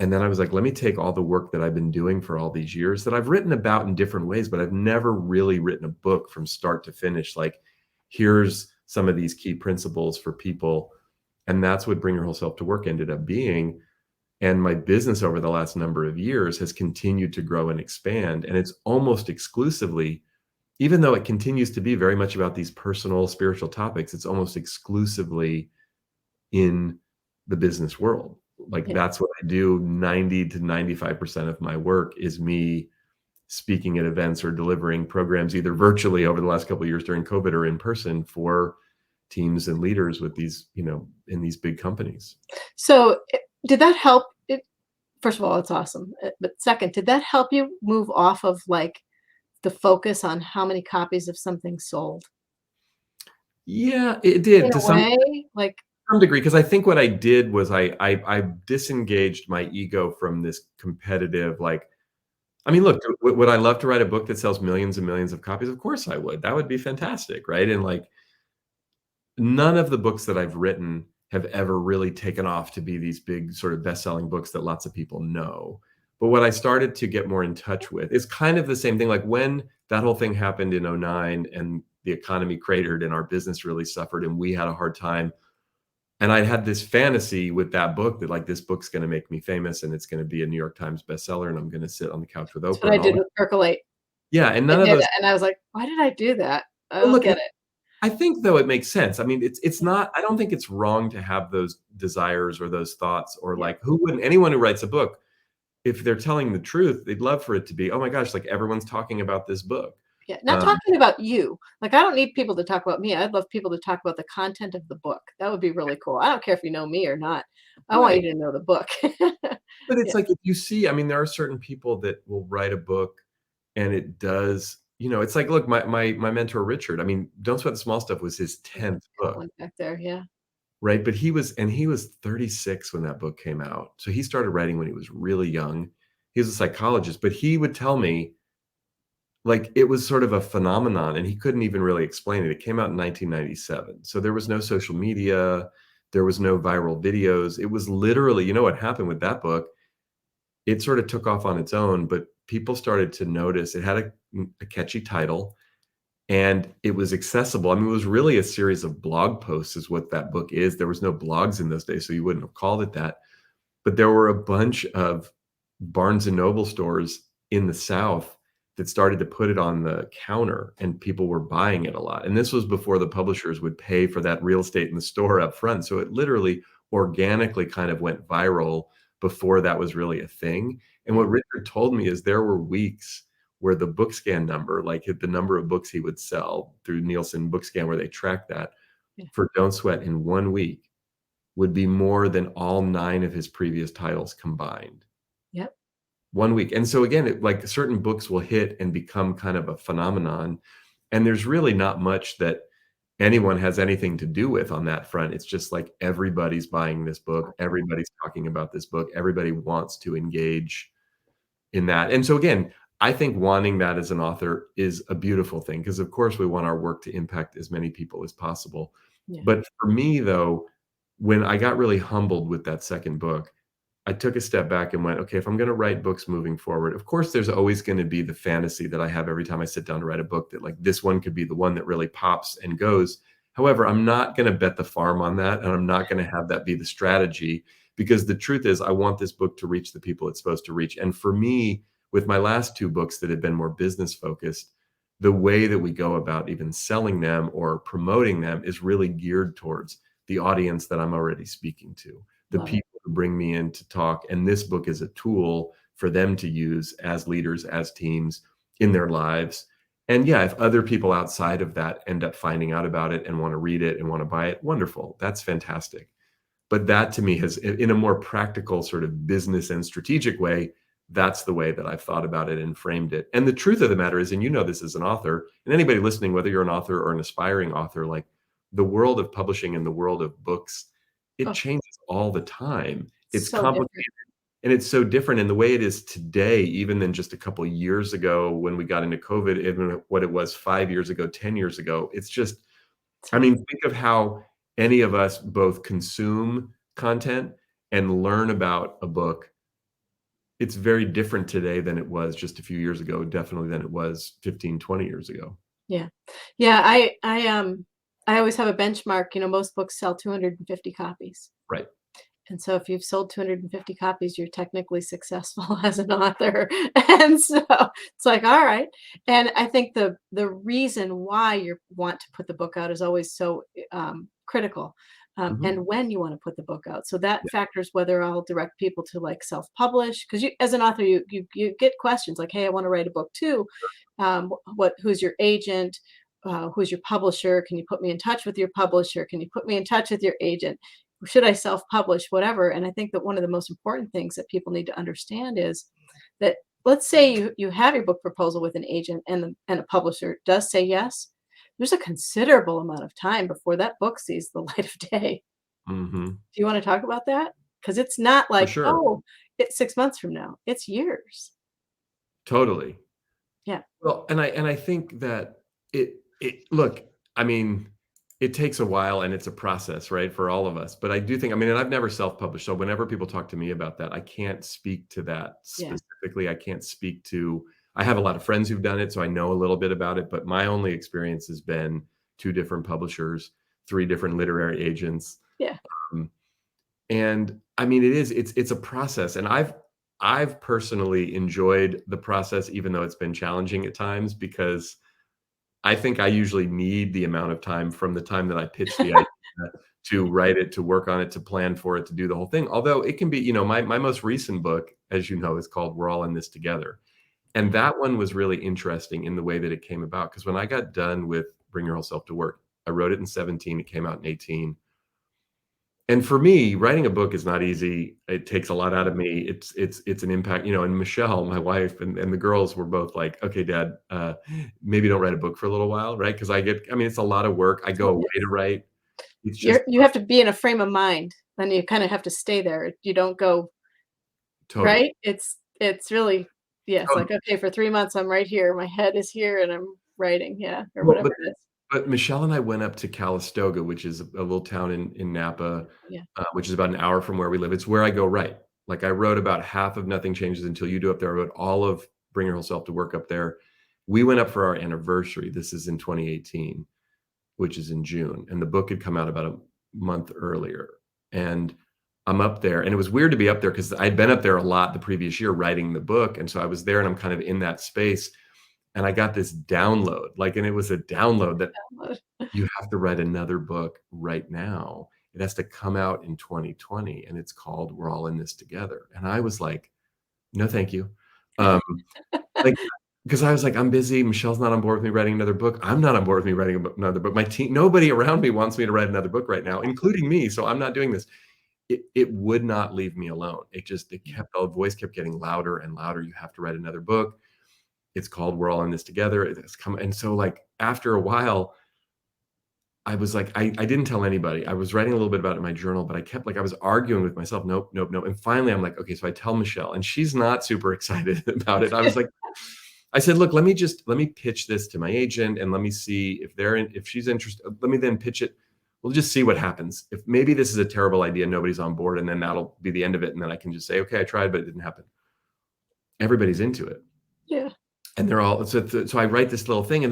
And then I was like, let me take all the work that I've been doing for all these years that I've written about in different ways, but I've never really written a book from start to finish. Like, here's some of these key principles for people. And that's what Bring Your Whole Self to Work ended up being. And my business over the last number of years has continued to grow and expand. And it's almost exclusively, even though it continues to be very much about these personal, spiritual topics, it's almost exclusively in the business world. Like, Yeah. that's what I do. 90 to 95% of my work is me speaking at events or delivering programs either virtually over the last couple of years during COVID or in person for teams and leaders with these, in these big companies. So did that help? First of all, it's awesome. But second, did that help you move off of like the focus on how many copies of something sold? Yeah, it In did to a way, like, some degree, because I think what I did was I disengaged my ego from this competitive, like, I mean, look, would I love to write a book that sells millions and millions of copies? Of course I would. That would be fantastic, right? And like, none of the books that I've written have ever really taken off to be these big sort of best-selling books that lots of people know. But what I started to get more in touch with is kind of the same thing. Like, when that whole thing happened in '09 and the economy cratered and our business really suffered and we had a hard time. And I had this fantasy with that book that like, this book's going to make me famous and it's going to be a New York Times bestseller and I'm going to sit on the couch with that's Oprah what I and all did that. with Percolate. Yeah, and I none of did those. it, and I was like, "Why did I do that? I Well, don't look, get it." I think though it makes sense. I mean, it's not, I don't think it's wrong to have those desires or those thoughts, or Yeah. like, who wouldn't, anyone who writes a book, if they're telling the truth, they'd love for it to be, oh my gosh, like everyone's talking about this book. Yeah, not Um, talking about you. Like, I don't need people to talk about me. I'd love people to talk about the content of the book. That would be really cool. I don't care if you know me or not. I want right. you to know the book. But Yeah, it's like, if you see, I mean, there are certain people that will write a book and it does, it's like, look, my mentor, Richard, I mean, Don't Sweat the Small Stuff was his yeah, 10th got book, one back there, yeah. right? But he was 36 when that book came out. So he started writing when he was really young. He was a psychologist, but he would tell me, like, it was sort of a phenomenon and he couldn't even really explain it. It came out in 1997. So there was no social media, there was no viral videos. It was literally, what happened with that book? It sort of took off on its own, but people started to notice it had a catchy title and it was accessible. I mean, it was really a series of blog posts is what that book is. There was no blogs in those days, so you wouldn't have called it that. But there were a bunch of Barnes and Noble stores in the South that started to put it on the counter and people were buying it a lot. And this was before the publishers would pay for that real estate in the store up front. So it literally organically kind of went viral before that was really a thing. And Yeah, what Richard told me is there were weeks where the book scan number, like the number of books he would sell through Nielsen Book Scan, where they track that yeah. for Don't Sweat in 1 week, would be more than all 9 of his previous titles combined. Yep. 1 week. And so again, like, certain books will hit and become kind of a phenomenon. And there's really not much that anyone has anything to do with on that front. It's just like everybody's buying this book, everybody's talking about this book, everybody wants to engage in that. And so again, I think wanting that as an author is a beautiful thing, because of course we want our work to impact as many people as possible. Yeah. But for me though, when I got really humbled with that second book, I took a step back and went, okay, if I'm going to write books moving forward, of course, there's always going to be the fantasy that I have every time I sit down to write a book that like this one could be the one that really pops and goes. However, I'm not going to bet the farm on that. And I'm not going to have that be the strategy, because the truth is I want this book to reach the people it's supposed to reach. And for me, with my last two books that have been more business focused, the way that we go about even selling them or promoting them is really geared towards the audience that I'm already speaking to, the Love it. people who bring me in to talk. And this book is a tool for them to use as leaders, as teams in their lives. And yeah, if other people outside of that end up finding out about it and want to read it and want to buy it, wonderful. That's fantastic. But that to me has, in a more practical sort of business and strategic way, that's the way that I've thought about it and framed it. And the truth of the matter is, and you know this as an author, and anybody listening, whether you're an author or an aspiring author, like the world of publishing and the world of books, it Oh, changes all the time. It's so different. complicated and it's so different in the way it is today, even than just a couple of years ago when we got into COVID, even what it was 5 years ago, 10 years ago. It's just, I mean, think of how any of us both consume content and learn about a book. It's very different today than it was just a few years ago, definitely than it was 15, 20 years ago. Yeah. Yeah, I always have a benchmark, most books sell 250 copies. Right. And so if you've sold 250 copies, you're technically successful as an author. And so it's like, all right. And I think the reason why you want to put the book out is always so critical. Mhm. And when you want to put the book out. So that Yeah. factors whether I'll direct people to like self-publish. Because you as an author, you get questions like, hey, I want to write a book too. Who's your agent? Who's your publisher? Can you put me in touch with your publisher? Can you put me in touch with your agent? Should I self-publish, whatever? And I think that one of the most important things that people need to understand is that, let's say you have your book proposal with an agent and a publisher does say yes, there's a considerable amount of time before that book sees the light of day. Mhm. Do you want to talk about that? Because it's not For like, sure. oh, it's 6 months from now. It's years. Totally. Yeah. Well, and I think that it look, I mean, it takes a while and it's a process, right, for all of us. But I do think, I mean, and I've never self-published, so whenever people talk to me about that, I can't speak to that Yeah. specifically. I can't speak to, I have a lot of friends who've done it, so I know a little bit about it, but my only experience has been two different publishers, three different literary agents. Yeah. Um, and I mean, it's a process, and I've personally enjoyed the process, even though it's been challenging at times, because I think I usually need the amount of time from the time that I pitch the idea to write it, to work on it, to plan for it, to do the whole thing. Although it can be, my most recent book, as you know, is called We're All in This Together. And Yeah. that one was really interesting in the way that it came about. Because when I got done with Bring Your Whole Self to Work, I wrote it in 17, it came out in 18. And for me, writing a book is not easy. It takes a lot out of me. It's an impact, and Michelle, my wife, and the girls were both like, "Okay, Dad, maybe don't write a book for a little while," right? Because I mean, it's a lot of work. I go Oh, away yes. to write. It's just You have to be in a frame of mind, and you kind of have to stay there. You don't go. totally. Right? It's really, yes, like, okay, for 3 months, I'm right here, my head is here, and I'm writing, yeah, or Well, whatever it is. but Michelle and I went up to Calistoga, which is a little town in Napa, Yeah, which is about an hour from where we live. It's where I go write. Like, I wrote about half of Nothing Changes Until You Do up there. I wrote all of Bring Your Whole Self to Work up there. We went up for our anniversary. This is in 2018, which is in June, and the book had come out about a month earlier. And I'm up there, and it was weird to be up there because I'd been up there a lot the previous year writing the book, and so I was there, and I'm kind of in that space, and I got this download, like, and it was a download that download. you have to write another book right now. It has to come out in 2020, and it's called We're All in This Together. And I was like, no, thank you. Um, like, because I was like, I'm busy. Michelle's not on board with me writing another book. I'm not on board with me writing another book. My team, nobody around me wants me to write another book right now, including me. So I'm not doing this. It would not leave me alone. The voice kept getting louder and louder. You have to write another book. It's called We're All in This Together. It's come. And so like after a while, I was like, I didn't tell anybody. I was writing a little bit about it in my journal, but I kept like, I was arguing with myself. Nope, nope, nope. And finally I'm like, okay, so I tell Michelle and she's not super excited about it. I was like, I said, look, let me pitch this to my agent and let me see if if she's interested. Let me then pitch it. we'll just see what happens. If maybe this is a terrible idea, nobody's on board, and then that'll be the end of it. And then I can just say, okay, I tried, but it didn't happen. Everybody's into it. Yeah. And they're all so I write this little thing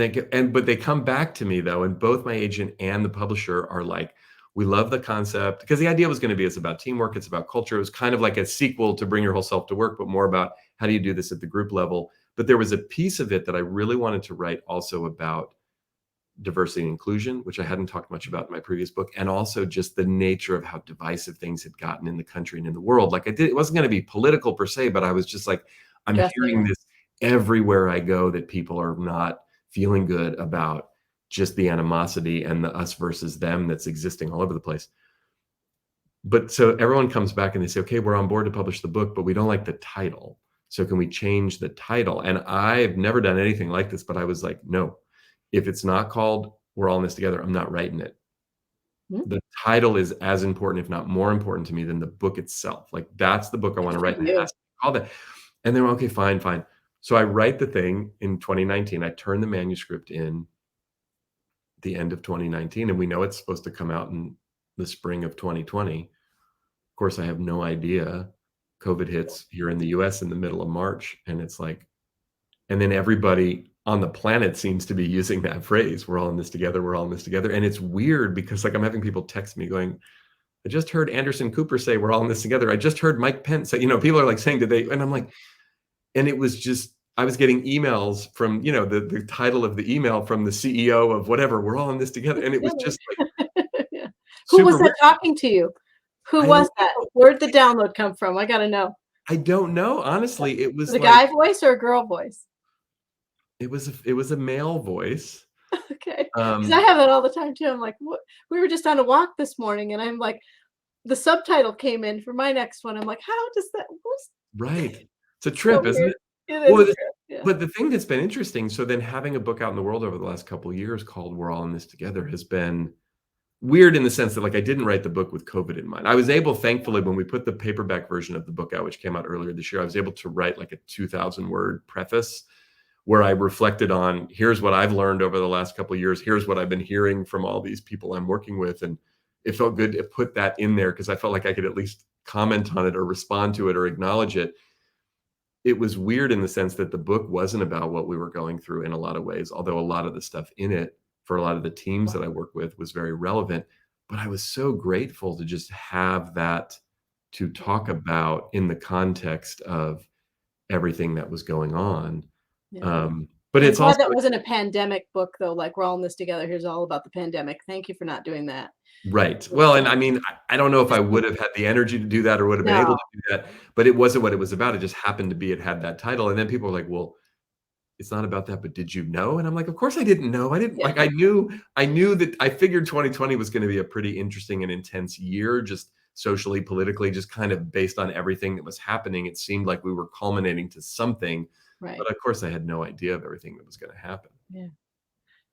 but they come back to me though, and both my agent and the publisher are like, we love the concept, because the idea was going to be it's about teamwork, it's about culture. It was kind of like a sequel to Bring Your Whole Self to Work, but more about how do you do this at the group level. But there was a piece of it that I really wanted to write also about diversity and inclusion, which I hadn't talked much about in my previous book, and also just the nature of how divisive things had gotten in the country and in the world. Like it wasn't going to be political per se, but I was just like, I'm hearing this everywhere I go, that people are not feeling good about just the animosity and the us versus them that's existing all over the place. But so everyone comes back and they say, okay, we're on board to publish the book, but we don't like the title. So can we change the title? And I've never done anything like this, but I was like, no, if it's not called We're All in This Together, I'm not writing it. The title is as important, if not more important to me than the book itself. Like that's the book I want to write. And it has to be called that. And they're okay, fine. So I write the thing in 2019. I turn the manuscript in the end of 2019, and we know it's supposed to come out in the spring of 2020. Of course, I have no idea. COVID hits here in the US in the middle of March, and it's like, and then everybody on the planet seems to be using that phrase, we're all in this together, we're all in this together. And it's weird because like I'm having people text me going, I just heard Anderson Cooper say we're all in this together. I just heard Mike Pence say, people are like saying, did they? And I'm like, and it was just, I was getting emails from, the title of the email from the CEO of whatever, we're all in this together. And it was just like, Yeah. Who was super that talking to you? Who I was don't that? know. Where'd the download come from? I gotta know. I don't know. Honestly, it was The like, guy voice or a girl voice? it was a male voice. Okay. Because I have that all the time too. I'm like, what? We were just on a walk this morning, and I'm like, the subtitle came in for my next one. I'm like, how does that? Right. It's a So trip, isn't weird. it? It is Well, a trip. Yeah. but the thing that's been interesting, so then having a book out in the world over the last couple of years called We're All in This Together has been weird in the sense that like I didn't write the book with COVID in mind. I was able, thankfully, when we put the paperback version of the book out, which came out earlier this year, I was able to write like a 2,000 word preface where I reflected on here's what I've learned over the last couple of years. Here's what I've been hearing from all these people I'm working with. And it felt good to put that in there because I felt like I could at least comment on it or respond to it or acknowledge it. It was weird in the sense that the book wasn't about what we were going through in a lot of ways, although a lot of the stuff in it for a lot of the teams that I work with was very relevant. But I was so grateful to just have that to talk about in the context of everything that was going on. Yeah. But I'm it's glad also that wasn't a pandemic book though. Like we're all in this together. Here's all about the pandemic. Thank you for not doing that. right. Well, and I mean, I don't know if I would have had the energy to do that or would have been able No. to do that, but it wasn't what it was about. It just happened to be it had that title. And then people were like, well, it's not about that, but did you know? And I'm like, of course I didn't know. I didn't Yeah. like I knew that I figured 2020 was going to be a pretty interesting and intense year, just socially, politically, just kind of based on everything that was happening. It seemed like we were culminating to something. Right. But of course I had no idea of everything that was going to happen. Yeah.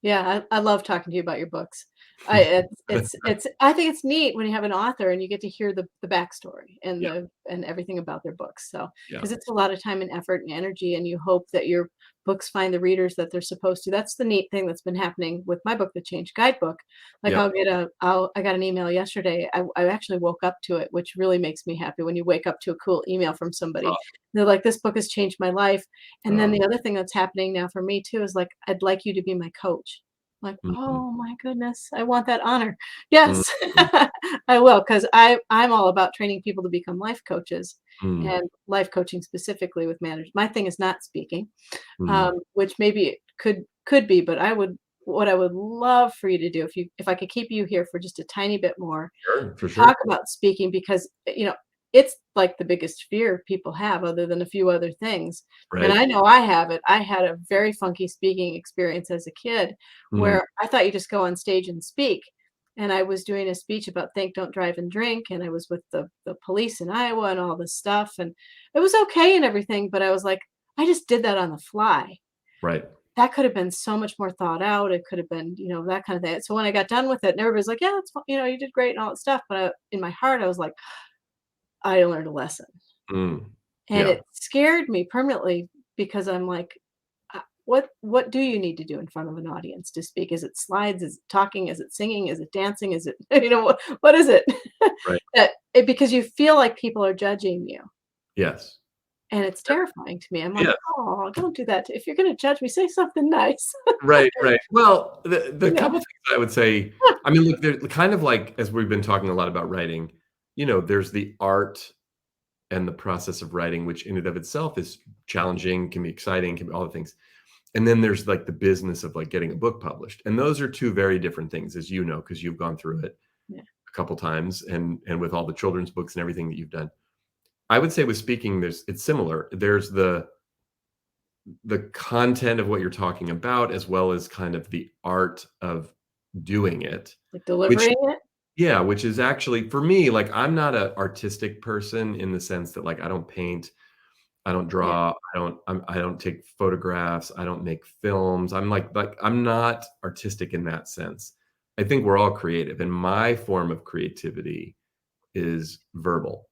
Yeah, I love talking to you about your books. I think it's neat when you have an author and you get to hear the backstory and Yeah. and everything about their books. So Yeah. because it's a lot of time and effort and energy, and you hope that your books find the readers that they're supposed to. That's the neat thing that's been happening with my book, The Change Guidebook. Like Yeah. I got an email yesterday. I actually woke up to it, which really makes me happy when you wake up to a cool email from somebody. They're like, this book has changed my life. And then the other thing that's happening now for me too is like, I'd like you to be my coach. Like, Mhm. oh my goodness, I want that honor. Yes, Mhm. I will, because I'm all about training people to become life coaches Mm. and life coaching specifically with managers. My thing is not speaking, Mm. which maybe it could be, but what I would love for you to do if I could keep you here for just a tiny bit more Sure, for talk sure. about speaking because, it's like the biggest fear people have other than a few other things. And Right. I know I have it. I had a very funky speaking experience as a kid Mhm. where I thought you just go on stage and speak. And I was doing a speech about think, don't drive and drink. And I was with the police in Iowa and all this stuff. And it was okay and everything. But I was like, I just did that on the fly. Right. That could have been so much more thought out. It could have been, that kind of thing. So when I got done with it, and everybody's like, yeah, it's, you did great and all that stuff. But in my heart, I was like, I learned a lesson. Mm. And Yeah. it scared me permanently because I'm like, what do you need to do in front of an audience to speak? Is it slides? Is it talking? Is it singing? Is it dancing? Is it what is it? Right. Because you feel like people are judging you, Yes. and it's terrifying to me. I'm like, Yeah. oh, don't do that. If you're going to judge me, say something nice. Right, right. Well, the you know, couple things I would say, I mean, look, they're kind of like as we've been talking a lot about writing, there's the art and the process of writing, which in and of itself is challenging, can be exciting, can be all the things. And then there's like the business of like getting a book published. And those are two very different things, as you know, because you've gone through it yeah, a couple times and with all the children's books and everything that you've done. I would say with speaking, it's similar. There's the content of what you're talking about, as well as kind of the art of doing it, like which delivering it. yeah, which is actually for me, like I'm not an artistic person in the sense that like I don't paint, I don't Yeah, draw, I don't take photographs, I don't make films. I'm like I'm not artistic in that sense. I think we're all creative, and my form of creativity is verbal.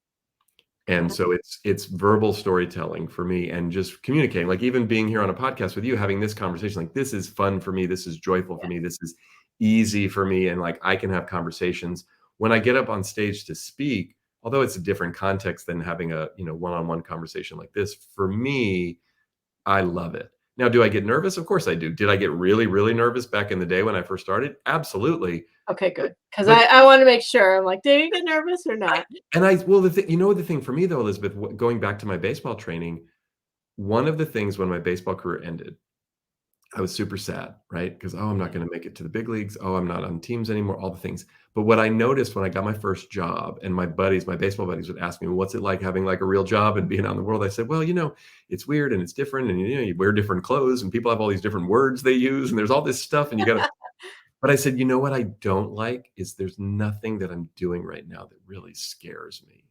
And got it. so it's verbal storytelling for me and just communicating, like even being here on a podcast with you, having this conversation, like this is fun for me, this is joyful for Yeah, me, this is easy for me, and like I can have conversations. When I get up on stage to speak, although it's a different context than having a, one-on-one conversation like this, for me, I love it. Now, do I get nervous? Of course I do. Did I get really, really nervous back in the day when I first started? Absolutely. okay, But good. Because but I want to make sure. I'm like, did you get nervous or I not? and I well, the thing for me though, Elizabeth, going back to my baseball training, one of the things when my baseball career ended, I was super sad, right? Because, oh, I'm not Yeah, going to make it to the big leagues. Oh, I'm not on teams anymore, all the things. But what I noticed when I got my first job and my buddies, my baseball buddies would ask me, well, what's it like having like a real job and being out in the world? I said, well, it's weird and it's different. And, you wear different clothes and people have all these different words they use and there's all this stuff and you got to, but I said, you know what I don't like is there's nothing that I'm doing right now that really scares me.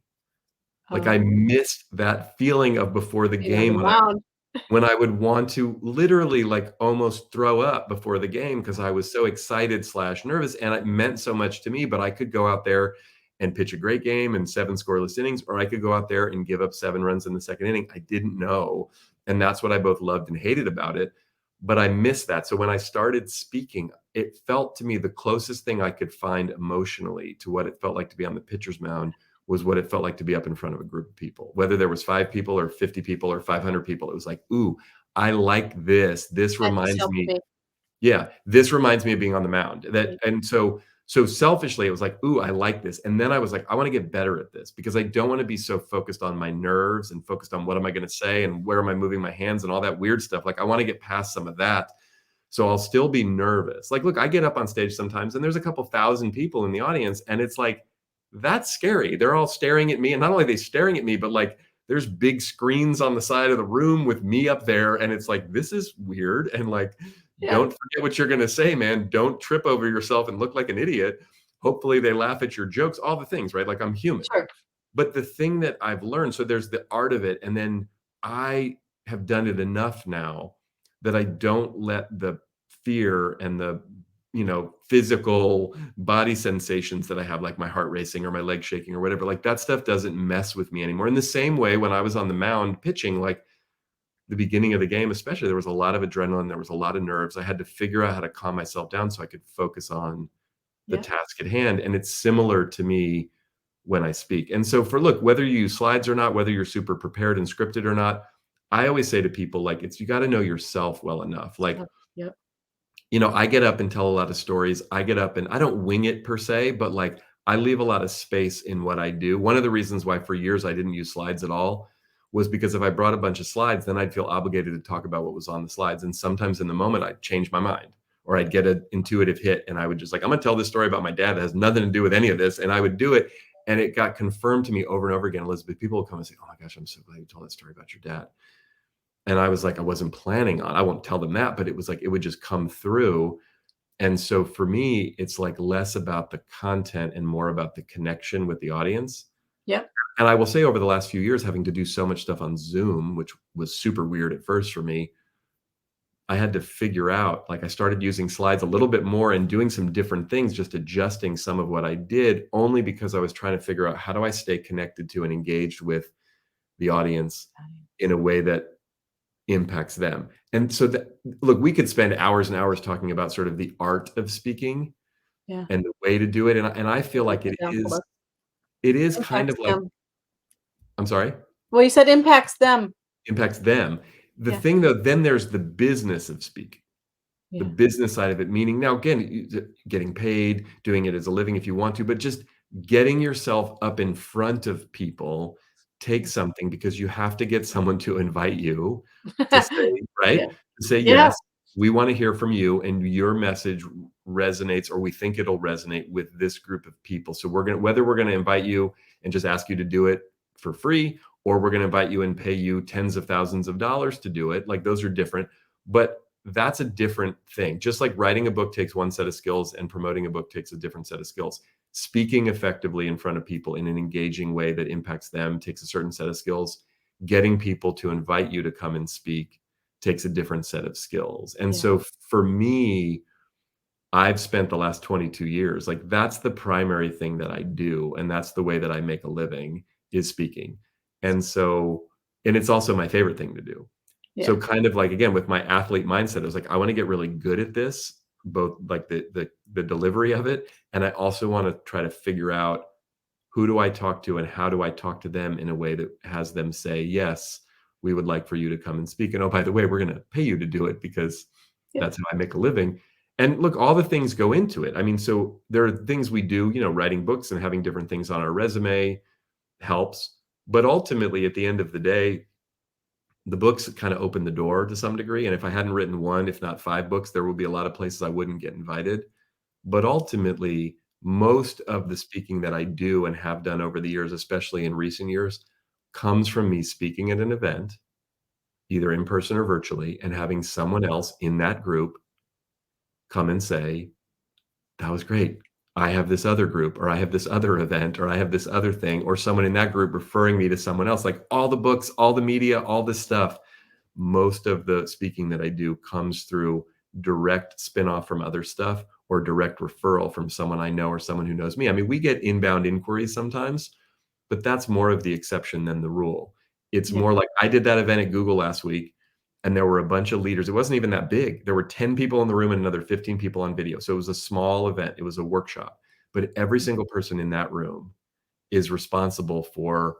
Like I um, missed that feeling of before the being on game the mound. when I would want to literally, like, almost throw up before the game because I was so excited/nervous, and it meant so much to me, but I could go out there and pitch a great game in 7 scoreless innings, or I could go out there and give up 7 runs in the 2nd inning. I didn't know, and that's what I both loved and hated about it, but I missed that. So when I started speaking, it felt to me the closest thing I could find emotionally to what it felt like to be on the pitcher's mound was what it felt like to be up in front of a group of people. Whether there was 5 people or 50 people or 500 people, it was like, "Ooh, I like this. This That just reminds helped me." me. Yeah, this reminds me of being on the mound. That Yeah, and so selfishly, it was like, "Ooh, I like this." And then I was like, "I wanna get better at this because I don't wanna be so focused on my nerves and focused on what am I gonna say and where am I moving my hands and all that weird stuff." Like, I wanna get past some of that. So I'll still be nervous. Like, look, I get up on stage sometimes and there's a couple thousand people in the audience, and it's like, that's scary. They're all staring at me. And not only are they staring at me, but like there's big screens on the side of the room with me up there. And it's like, this is weird. And like, yeah, don't forget what you're going to say, man. Don't trip over yourself and look like an idiot. Hopefully they laugh at your jokes, all the things, right? Like I'm human. sure. But the thing that I've learned, so there's the art of it, and then I have done it enough now that I don't let the fear and the, physical body sensations that I have, like my heart racing or my leg shaking or whatever, like that stuff doesn't mess with me anymore. In the same way, when I was on the mound pitching, like the beginning of the game, especially, there was a lot of adrenaline, there was a lot of nerves. I had to figure out how to calm myself down so I could focus on the Yeah, task at hand. And it's similar to me when I speak. And so for look, whether you use slides or not, whether you're super prepared and scripted or not, I always say to people, like, it's you got to know yourself well enough. Like, yep, yep, I get up and tell a lot of stories. I get up and I don't wing it per se, but like I leave a lot of space in what I do. One of the reasons why for years I didn't use slides at all was because if I brought a bunch of slides, then I'd feel obligated to talk about what was on the slides. And sometimes in the moment, I'd change my mind or I'd get an intuitive hit and I would just like, I'm going to tell this story about my dad that has nothing to do with any of this. And I would do it. And it got confirmed to me over and over again. Elizabeth, people would come and say, oh my gosh, I'm so glad you told that story about your dad. And I was like, I wasn't planning on, I won't tell them that, but it was like, it would just come through. And so for me, it's like less about the content and more about the connection with the audience. yep. And I will say over the last few years, having to do so much stuff on Zoom, which was super weird at first for me, I had to figure out, like I started using slides a little bit more and doing some different things, just adjusting some of what I did only because I was trying to figure out how do I stay connected to and engaged with the audience in a way that impacts them. And so that, look, we could spend hours and hours talking about sort of the art of speaking Yeah. and the way to do it. And I feel Write like that down. Hold on. it is kind Impacts of like, them. I'm sorry? Well, you said impacts them. Impacts them. The Yeah. thing though, then there's the business of speaking. The Yeah. business side of it, meaning now again, getting paid, doing it as a living if you want to, but just getting yourself up in front of people Yeah. takes something because you have to get someone to invite you to say, Yeah. right? To say, Yeah. yes, we want to hear from you and your message resonates, or we think it'll resonate with this group of people. So whether we're going to invite you and just ask you to do it for free, or we're going to invite you and pay you tens of thousands of dollars to do it, like those are different. But that's a different thing. Just like writing a book takes one set of skills and promoting a book takes a different set of skills. Speaking effectively in front of people in an engaging way that impacts them takes a certain set of skills. Getting people to invite you to come and speak takes a different set of skills. And Yeah. so for me, I've spent the last 22 years, like that's the primary thing that I do. And that's the way that I make a living, is speaking. And so, and it's also my favorite thing to do. So Yeah. kind of like, again, with my athlete mindset, I was like, I want to get really good at this, both like the delivery of it. And I also want to try to figure out, who do I talk to and how do I talk to them in a way that has them say, yes, we would like for you to come and speak. And oh, by the way, we're going to pay you to do it because Yeah. that's how I make a living. And look, all the things go into it. I mean, so there are things we do, writing books and having different things on our resume helps. But ultimately, at the end of the day, the books kind of open the door to some degree. And if I hadn't written one, if not five books, there would be a lot of places I wouldn't get invited. But ultimately, most of the speaking that I do and have done over the years, especially in recent years, comes from me speaking at an event, either in person or virtually, and having someone else in that group come and say, that was great. I have this other group, or I have this other event, or I have this other thing, or someone in that group referring me to someone else. Like all the books, all the media, all this stuff, most of the speaking that I do comes through direct spin-off from other stuff or direct referral from someone I know or someone who knows me. I mean, we get inbound inquiries sometimes, but that's more of the exception than the rule. It's Yeah. more like I did that event at Google last week and there were a bunch of leaders. It wasn't even that big. There were 10 people in the room and another 15 people on video. So it was a small event. It was a workshop, but every single person in that room is responsible for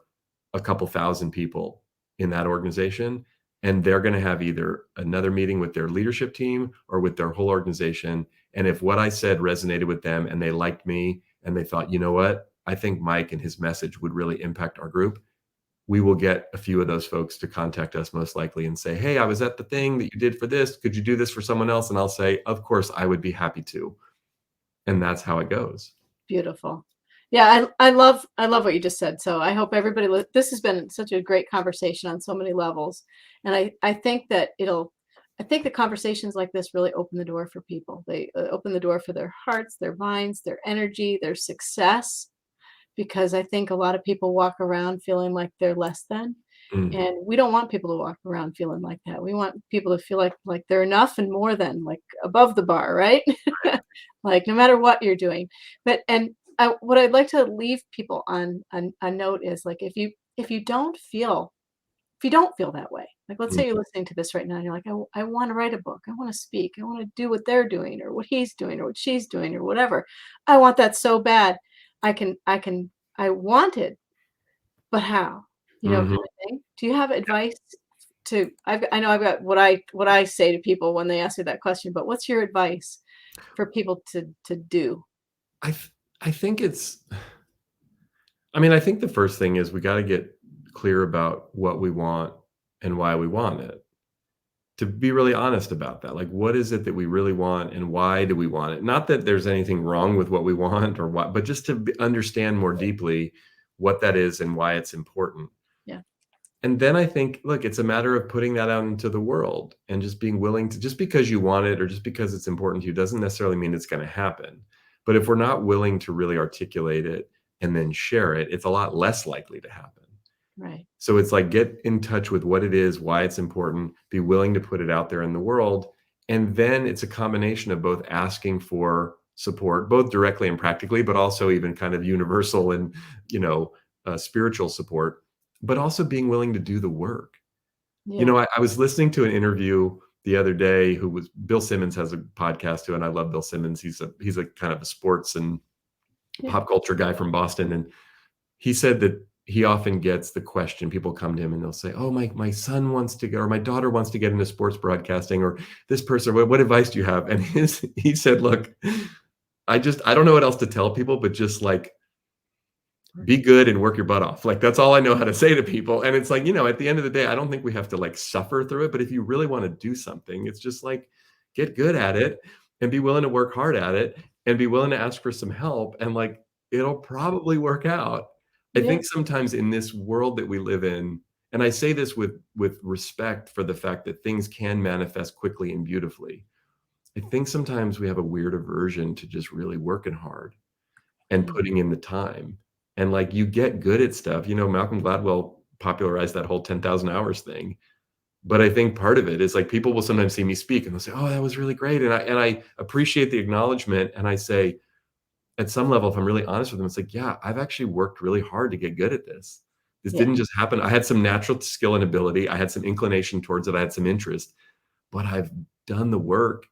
a couple thousand people in that organization. And they're going to have either another meeting with their leadership team or with their whole organization. And if what I said resonated with them and they liked me and they thought, you know what, I think Mike and his message would really impact our group, we will get a few of those folks to contact us most likely and say, hey, I was at the thing that you did for this. Could you do this for someone else? And I'll say, of course, I would be happy to. And that's how it goes. Beautiful. Yeah, I love what you just said. So I hope everybody this has been such a great conversation on so many levels. And I think that I think the conversations like this really open the door for people. They open the door for their hearts, their minds, their energy, their success, because I think a lot of people walk around feeling like they're less than. Mm, And we don't want people to walk around feeling like that. We want people to feel like they're enough and more than, like above the bar, right? Like no matter what you're doing. But and what I'd like to leave people on a note is like if you don't feel if you don't feel that way, like let's mm, say you're listening to this right now and you're like, I want to write a book, I want to speak, I want to do what they're doing or what he's doing or what she's doing or whatever. I want that so bad. I want it, but how? Kind mhm. of thing. Do you have advice to I know I've got what I say to people when they ask me that question, but what's your advice for people to do? I think it's I mean, I think the first thing is we gotta get clear about what we want and why we want it. To be really honest about that, like, what is it that we really want and why do we want it? Not that there's anything wrong with what we want or what, but just to understand more deeply what that is and why it's important. Yeah. And then I think, look, it's a matter of putting that out into the world and just being willing to, just because you want it or just because it's important to you doesn't necessarily mean it's going to happen. But if we're not willing to really articulate it and then share it, it's a lot less likely to happen. Right. So it's like get in touch with what it is, why it's important, be willing to put it out there in the world. And then it's a combination of both asking for support, both directly and practically, but also even kind of universal and, you know, spiritual support, but also being willing to do the work. Yeah. I was listening to an interview the other day who was Bill Simmons has a podcast too, and I love Bill Simmons. He's a kind of a sports and Yeah. pop culture guy from Boston, and he said that he often gets the question. People come to him and they'll say, "Oh, my son wants to get, or my daughter wants to get into sports broadcasting, or this person. What advice do you have?" And he said, "Look, I don't know what else to tell people, but just like be good and work your butt off. Like that's all I know how to say to people." And it's like, at the end of the day, I don't think we have to like suffer through it. But if you really want to do something, it's just like get good at it and be willing to work hard at it and be willing to ask for some help. And like it'll probably work out. I Yeah. think sometimes in this world that we live in, and I say this with respect for the fact that things can manifest quickly and beautifully. I think sometimes we have a weird aversion to just really working hard and Yeah. putting in the time. And like you get good at stuff. Malcolm Gladwell popularized that whole 10,000 hours thing. But I think part of it is like people will sometimes see me speak and they'll say, "Oh, that was really great." And I appreciate the acknowledgement. And I say, at some level, if I'm really honest with them, it's like, yeah, I've actually worked really hard to get good at this. This Yeah. didn't just happen. I had some natural skill and ability. I had some inclination towards it. I had some interest, but I've done the work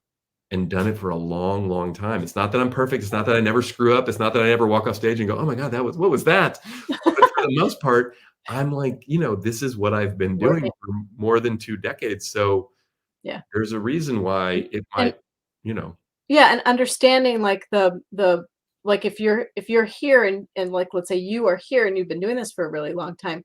and done it for a long, long time. It's not that I'm perfect. It's not that I never screw up. It's not that I ever walk off stage and go, "Oh my God, what was that?" But for the most part, I'm like, this is what I've been doing Working. for more than 2 decades. So Yeah. there's a reason And why it and might, you know, yeah, and understanding like the like if you're here and like let's say you are here and you've been doing this for a really long time,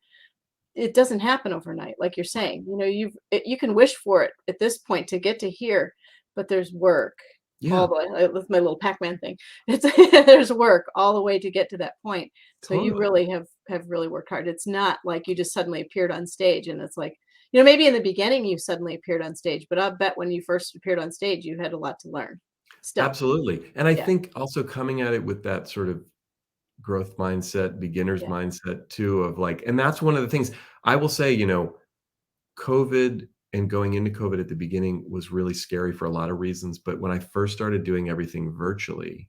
it doesn't happen overnight, like you're saying. You can wish for it at this point to get to here, but there's work all yeah, the way. With my little Pac-Man thing, it's there's work all the way to get to that point. So you totally. really have really worked hard. It's not like you just suddenly appeared on stage and it's like maybe in the beginning you suddenly appeared on stage, but I bet when you first appeared on stage you had a lot to learn. Still, Absolutely. And I yeah, think also coming at it with that sort of growth mindset, beginner's yeah, mindset too, of like, and that's one of the things I will say, COVID and going into COVID at the beginning was really scary for a lot of reasons. But when I first started doing everything virtually,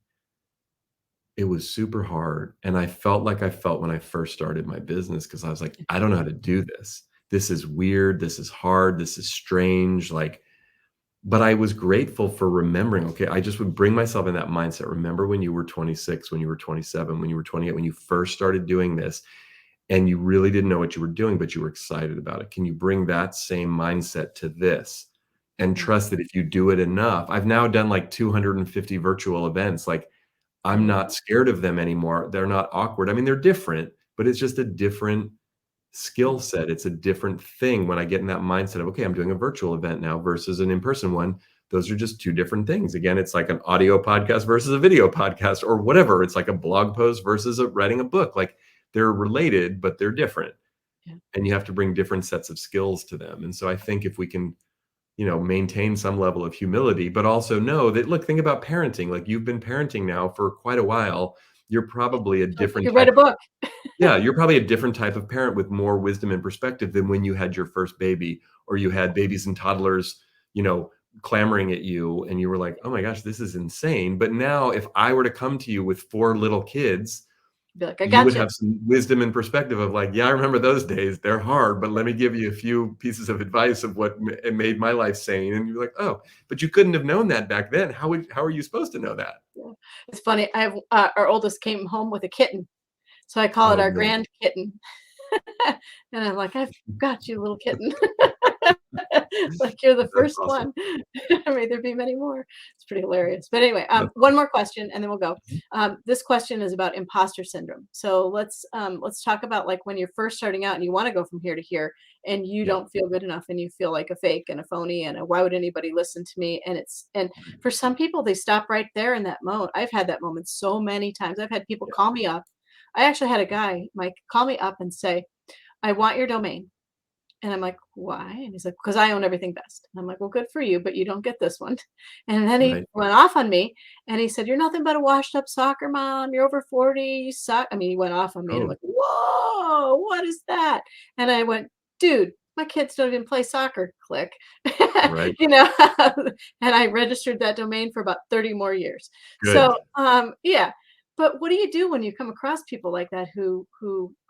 it was super hard. And I felt like I felt when I first started my business because I was like, I don't know how to do this. This is weird. This is hard. This is strange. Like, but I was grateful for remembering, okay, I just would bring myself in that mindset. Remember when you were 26, when you were 27, when you were 28, when you first started doing this and you really didn't know what you were doing, but you were excited about it. Can you bring that same mindset to this and mhm, trust that if you do it enough? I've now done like 250 virtual events. Like I'm yeah, not scared of them anymore. They're not awkward. I mean, they're different, but it's just a different skill yeah, set. It's a different thing when I get in that mindset of, okay, I'm doing a virtual event now versus an in-person one. Those are just two different things. Again, it's like an audio podcast versus a video podcast or whatever. It's like a blog post versus writing a book. Like they're related, but they're different. yeah, And you have to bring different sets of skills to them. And so I think if we can, maintain some level of humility, but also know that, look, think about parenting. Like you've been parenting now for quite a while. You're probably a like you different could write type a book. yeah, you're probably a different type of parent with more wisdom and perspective than when you had your first baby or you had babies and toddlers, you know, clamoring at you and you were like, "Oh my gosh, this is insane." But now if I were to come to you with 4 little kids, Be like, I you would got you. have some wisdom and perspective of like, "Yeah, I remember those days. They're hard, but let me give you a few pieces of advice of what made my life sane." And you're like, "Oh, but you couldn't have known that back then. How are you supposed to know that?" Yeah. It's funny. I have our oldest came home with a kitten, so I call it Oh our man, grand kitten. And I'm like, "I've got you, little kitten." Like, you're the that's first awesome. one. May there be many more. It's pretty hilarious. But anyway, That's one awesome. more question and then we'll go. Mhm. This question is about imposter syndrome. So let's talk about like when you're first starting out and you want to go from here to here and you Yeah. don't feel good enough and you feel like a fake and a phony and a, why would anybody listen to me? And Right. for some people they stop right there in that moment. I've had that moment so many times. I've had people Yeah. call me up. I actually had a guy, Mike, call me up and say, I want your domain. And I'm like, "Why?" And he's like, "Because I own everything best." And I'm like, "Well, good for you, but you don't get this one." And then he Right. went off on me and he said, "You're nothing but a washed up soccer mom. You're over 40. You suck." I mean, he went off on me and I'm Oh, like, "Whoa, what is that?" And I went, "Dude, my kids don't even play soccer." Click. right. you know, and I registered that domain for about 30 more years. Good. So, yeah. but what do you do when you come across people like that who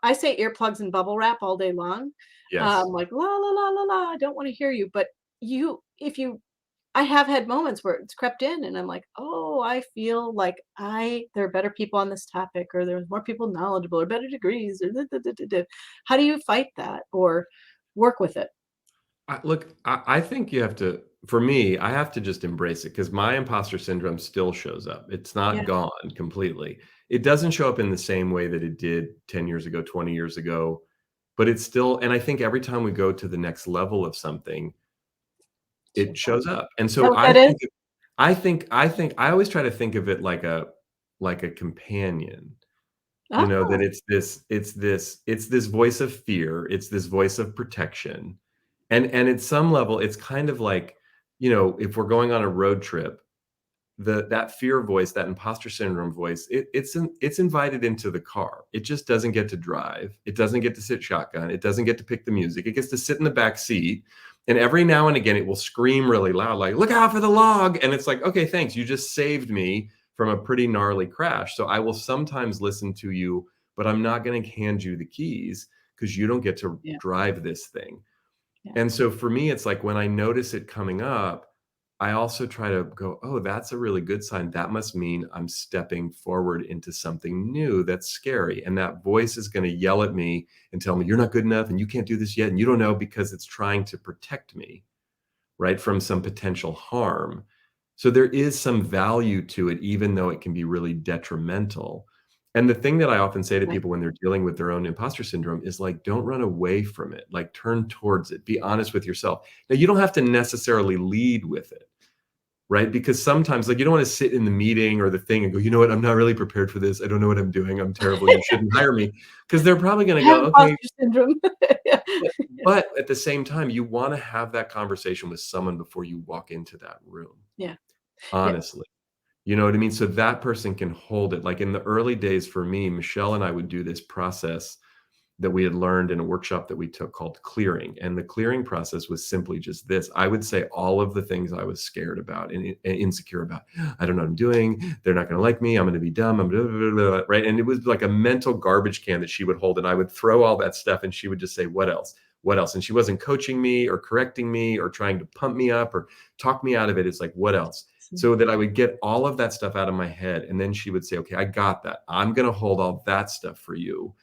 I say earplugs and bubble wrap all day long, Yes. like la la la la la, I don't want to hear you. But if you, I have had moments where it's crept in, and I'm like, oh, I feel like there are better people on this topic, or there's more people knowledgeable, or better degrees, or da. How do you fight that or work with it? I think you have to, for me, I have to just embrace it because my imposter syndrome still shows up. It's not Yeah, gone completely. It doesn't show up in the same way that it did 10 years ago, 20 years ago, but it's still, and I think every time we go to the next level of something, it shows up. shows up. And Is that so what that is? I always try to think of it like a companion. You know, that Oh, it's this voice of fear, it's this voice of protection. And at some level, it's kind of like, if we're going on a road trip, that fear voice, that imposter syndrome voice, it's invited into the car. It just doesn't get to drive. It doesn't get to sit shotgun. It doesn't get to pick the music. It gets to sit in the back seat. And every now and again, it will scream really loud, like, look out for the log. And it's like, okay, thanks. You just saved me from a pretty gnarly crash. So I will sometimes listen to you, but I'm not going to hand you the keys because you don't get to yeah, drive this thing. yeah, And so for me, it's like when I notice it coming up, I also try to go, oh, that's a really good sign. That must mean I'm stepping forward into something new that's scary. And that voice is going to yell at me and tell me, you're not good enough and you can't do this yet. And you don't know, because it's trying to protect me, right, from some potential harm. So there is some value to it, even though it can be really detrimental. And the thing that I often say to yeah, people when they're dealing with their own imposter syndrome is like, don't run away from it, like turn towards it, be honest with yourself. Now, you don't have to necessarily lead with it, right? Because sometimes, like, you don't want to sit in the meeting or the thing and go, you know what, I'm not really prepared for this. I don't know what I'm doing. I'm terrible. You shouldn't hire me. Because they're probably going I to have go, okay. imposter syndrome. Yeah, But, but at the same time, you want to have that conversation with someone before you walk into that room, yeah, yeah, honestly. You know what I mean? So that person can hold it. Like in the early days for me, Michelle and I would do this process that we had learned in a workshop that we took called clearing. And the clearing process was simply just this. I would say all of the things I was scared about and insecure about. I don't know what I'm doing. They're not going to like me. I'm going to be dumb. I'm blah, blah, blah, blah, right. And it was like a mental garbage can that she would hold. And I would throw all that stuff and she would just say, what else? What else? And she wasn't coaching me or correcting me or trying to pump me up or talk me out of it. It's like, what else? So that I would get all of that stuff out of my head. And then she would say, okay, I got that. I'm going to hold all that stuff for you.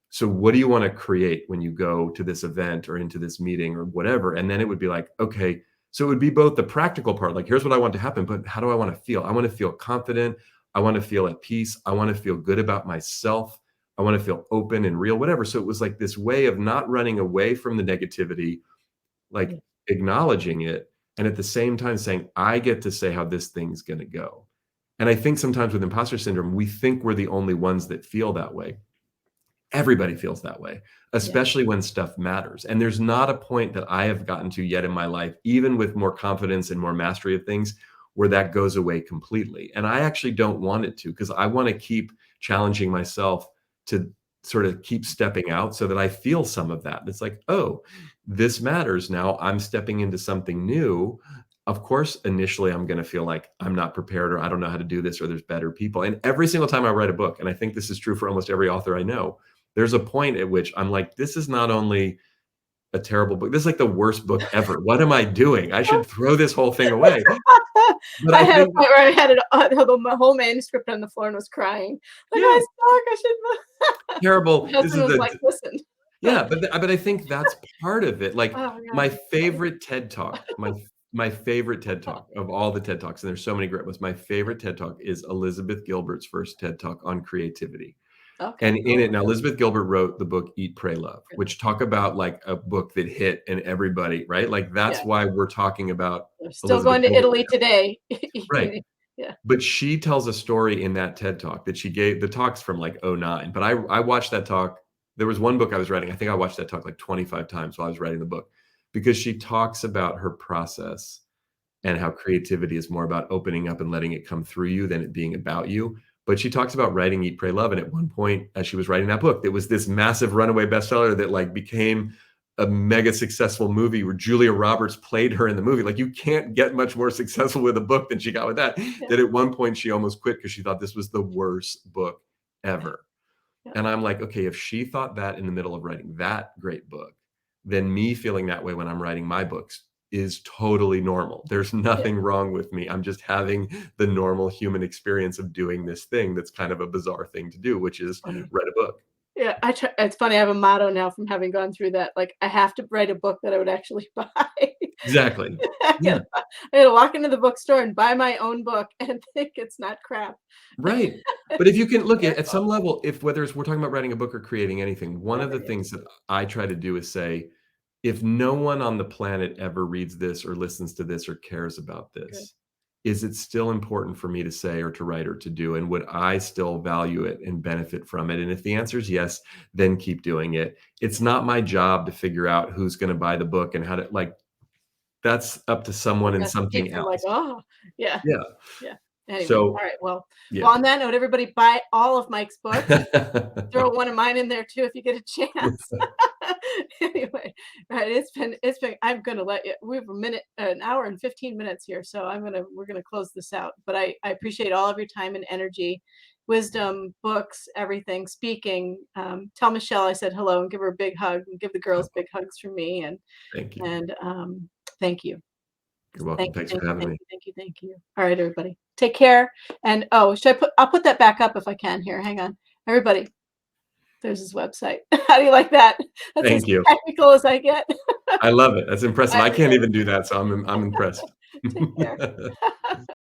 So what do you want to create when you go to this event or into this meeting or whatever? And then it would be like, okay, so it would be both the practical part, like, here's what I want to happen, but how do I want to feel? I want to feel confident. I want to feel at peace. I want to feel good about myself. I want to feel open and real, whatever. So it was like this way of not running away from the negativity, yeah, like acknowledging it. And at the same time saying, I get to say how this thing's going to go. And I think sometimes with imposter syndrome, we think we're the only ones that feel that way. Everybody feels that way, yeah, especially when stuff matters. And there's not a point that I have gotten to yet in my life, even with more confidence and more mastery of things, where that goes away completely. And I actually don't want it to, because I want to keep challenging myself to sort of keep stepping out so that I feel some of that. It's like, oh, this matters now. I'm stepping into something new. Of course, initially, I'm going to feel like I'm not prepared or I don't know how to do this or there's better people. And every single time I write a book, and I think this is true for almost every author I know, there's a point at which I'm like, this is not only a terrible book, this is like the worst book ever. What am I doing? I should throw this whole thing away. But I I had a think point where I had it, my whole manuscript on the floor and was crying. Like, yeah, I suck. I should. terrible. My This is husband was the like, "Listen." yeah, but I think that's part of it. Like Oh my my god, that's funny. favorite TED Talk, my favorite TED Talk of all the TED Talks, and there's so many great ones. My favorite TED Talk is Elizabeth Gilbert's first TED Talk on creativity. Okay, And in I'll it, now Elizabeth Gilbert wrote the book Eat, Pray, Love, really. which talk about like a book that hit and everybody, right? Like Yeah, that's why we're talking about they're still Elizabeth going to Gilbert. Italy today. Right. Yeah, But she tells a story in that TED Talk that she gave. The talk's from like '09, but I watched that talk. There was one book I was writing. I think I watched that talk like 25 times while I was writing the book, because she talks about her process and how creativity is more about opening up and letting it come through you than it being about you. But she talks about writing Eat, Pray, Love. And at one point, as she was writing that book, there was this massive runaway bestseller that like became a mega successful movie where Julia Roberts played her in the movie. Like, you can't get much more successful with a book than she got with that. Yeah. That at one point she almost quit because she thought this was the worst book ever. Yeah. And I'm like, okay, if she thought that in the middle of writing that great book, then me feeling that way when I'm writing my books is totally normal. There's Yeah. nothing wrong with me. I'm just having the normal human experience of doing this thing that's kind of a bizarre thing to do, which is Funny. write a book. Yeah, I try it's funny, I have a motto now from having gone through that, like, I have to write a book that I would actually buy. Exactly. I Yeah. gotta I gotta walk into the bookstore and buy my own book and think it's not crap. Right. But if you can look at Careful. some level, if whether it's we're talking about writing a book or creating anything, one of Whatever the it is. things that I try to do is say, if no one on the planet ever reads this or listens to this or cares about Good. this, is it still important for me to say or to write or to do? And would I still value it and benefit from it? And if the answer is yes, then keep doing it. It's not my job to figure out who's going to buy the book and how to, like, that's up to someone and That's the piece something I'm like, else. "Oh." Yeah, Yeah. yeah. Anyway, So, alright, well, yeah. on that note, everybody buy all of Mike's books. Throw one of mine in there too if you get a chance. Anyway, right, it's been I'm gonna let you we have an hour and 15 minutes here, so we're gonna close this out. But I appreciate all of your time and energy, wisdom, books, everything, speaking. Tell Michelle I said hello and give her a big hug and give the girls big hugs from me Thank you. and thank you. You're welcome. Thank you, Thanks thank for you, having thank me. you, thank you, thank you. All right, everybody. Take care. And oh, I'll put that back up if I can here. Hang on. Everybody, there's his website. How do you like that? That's as Thank you. technical as I get. I love it. That's impressive. I can't Everybody, even do that, so I'm impressed. take care.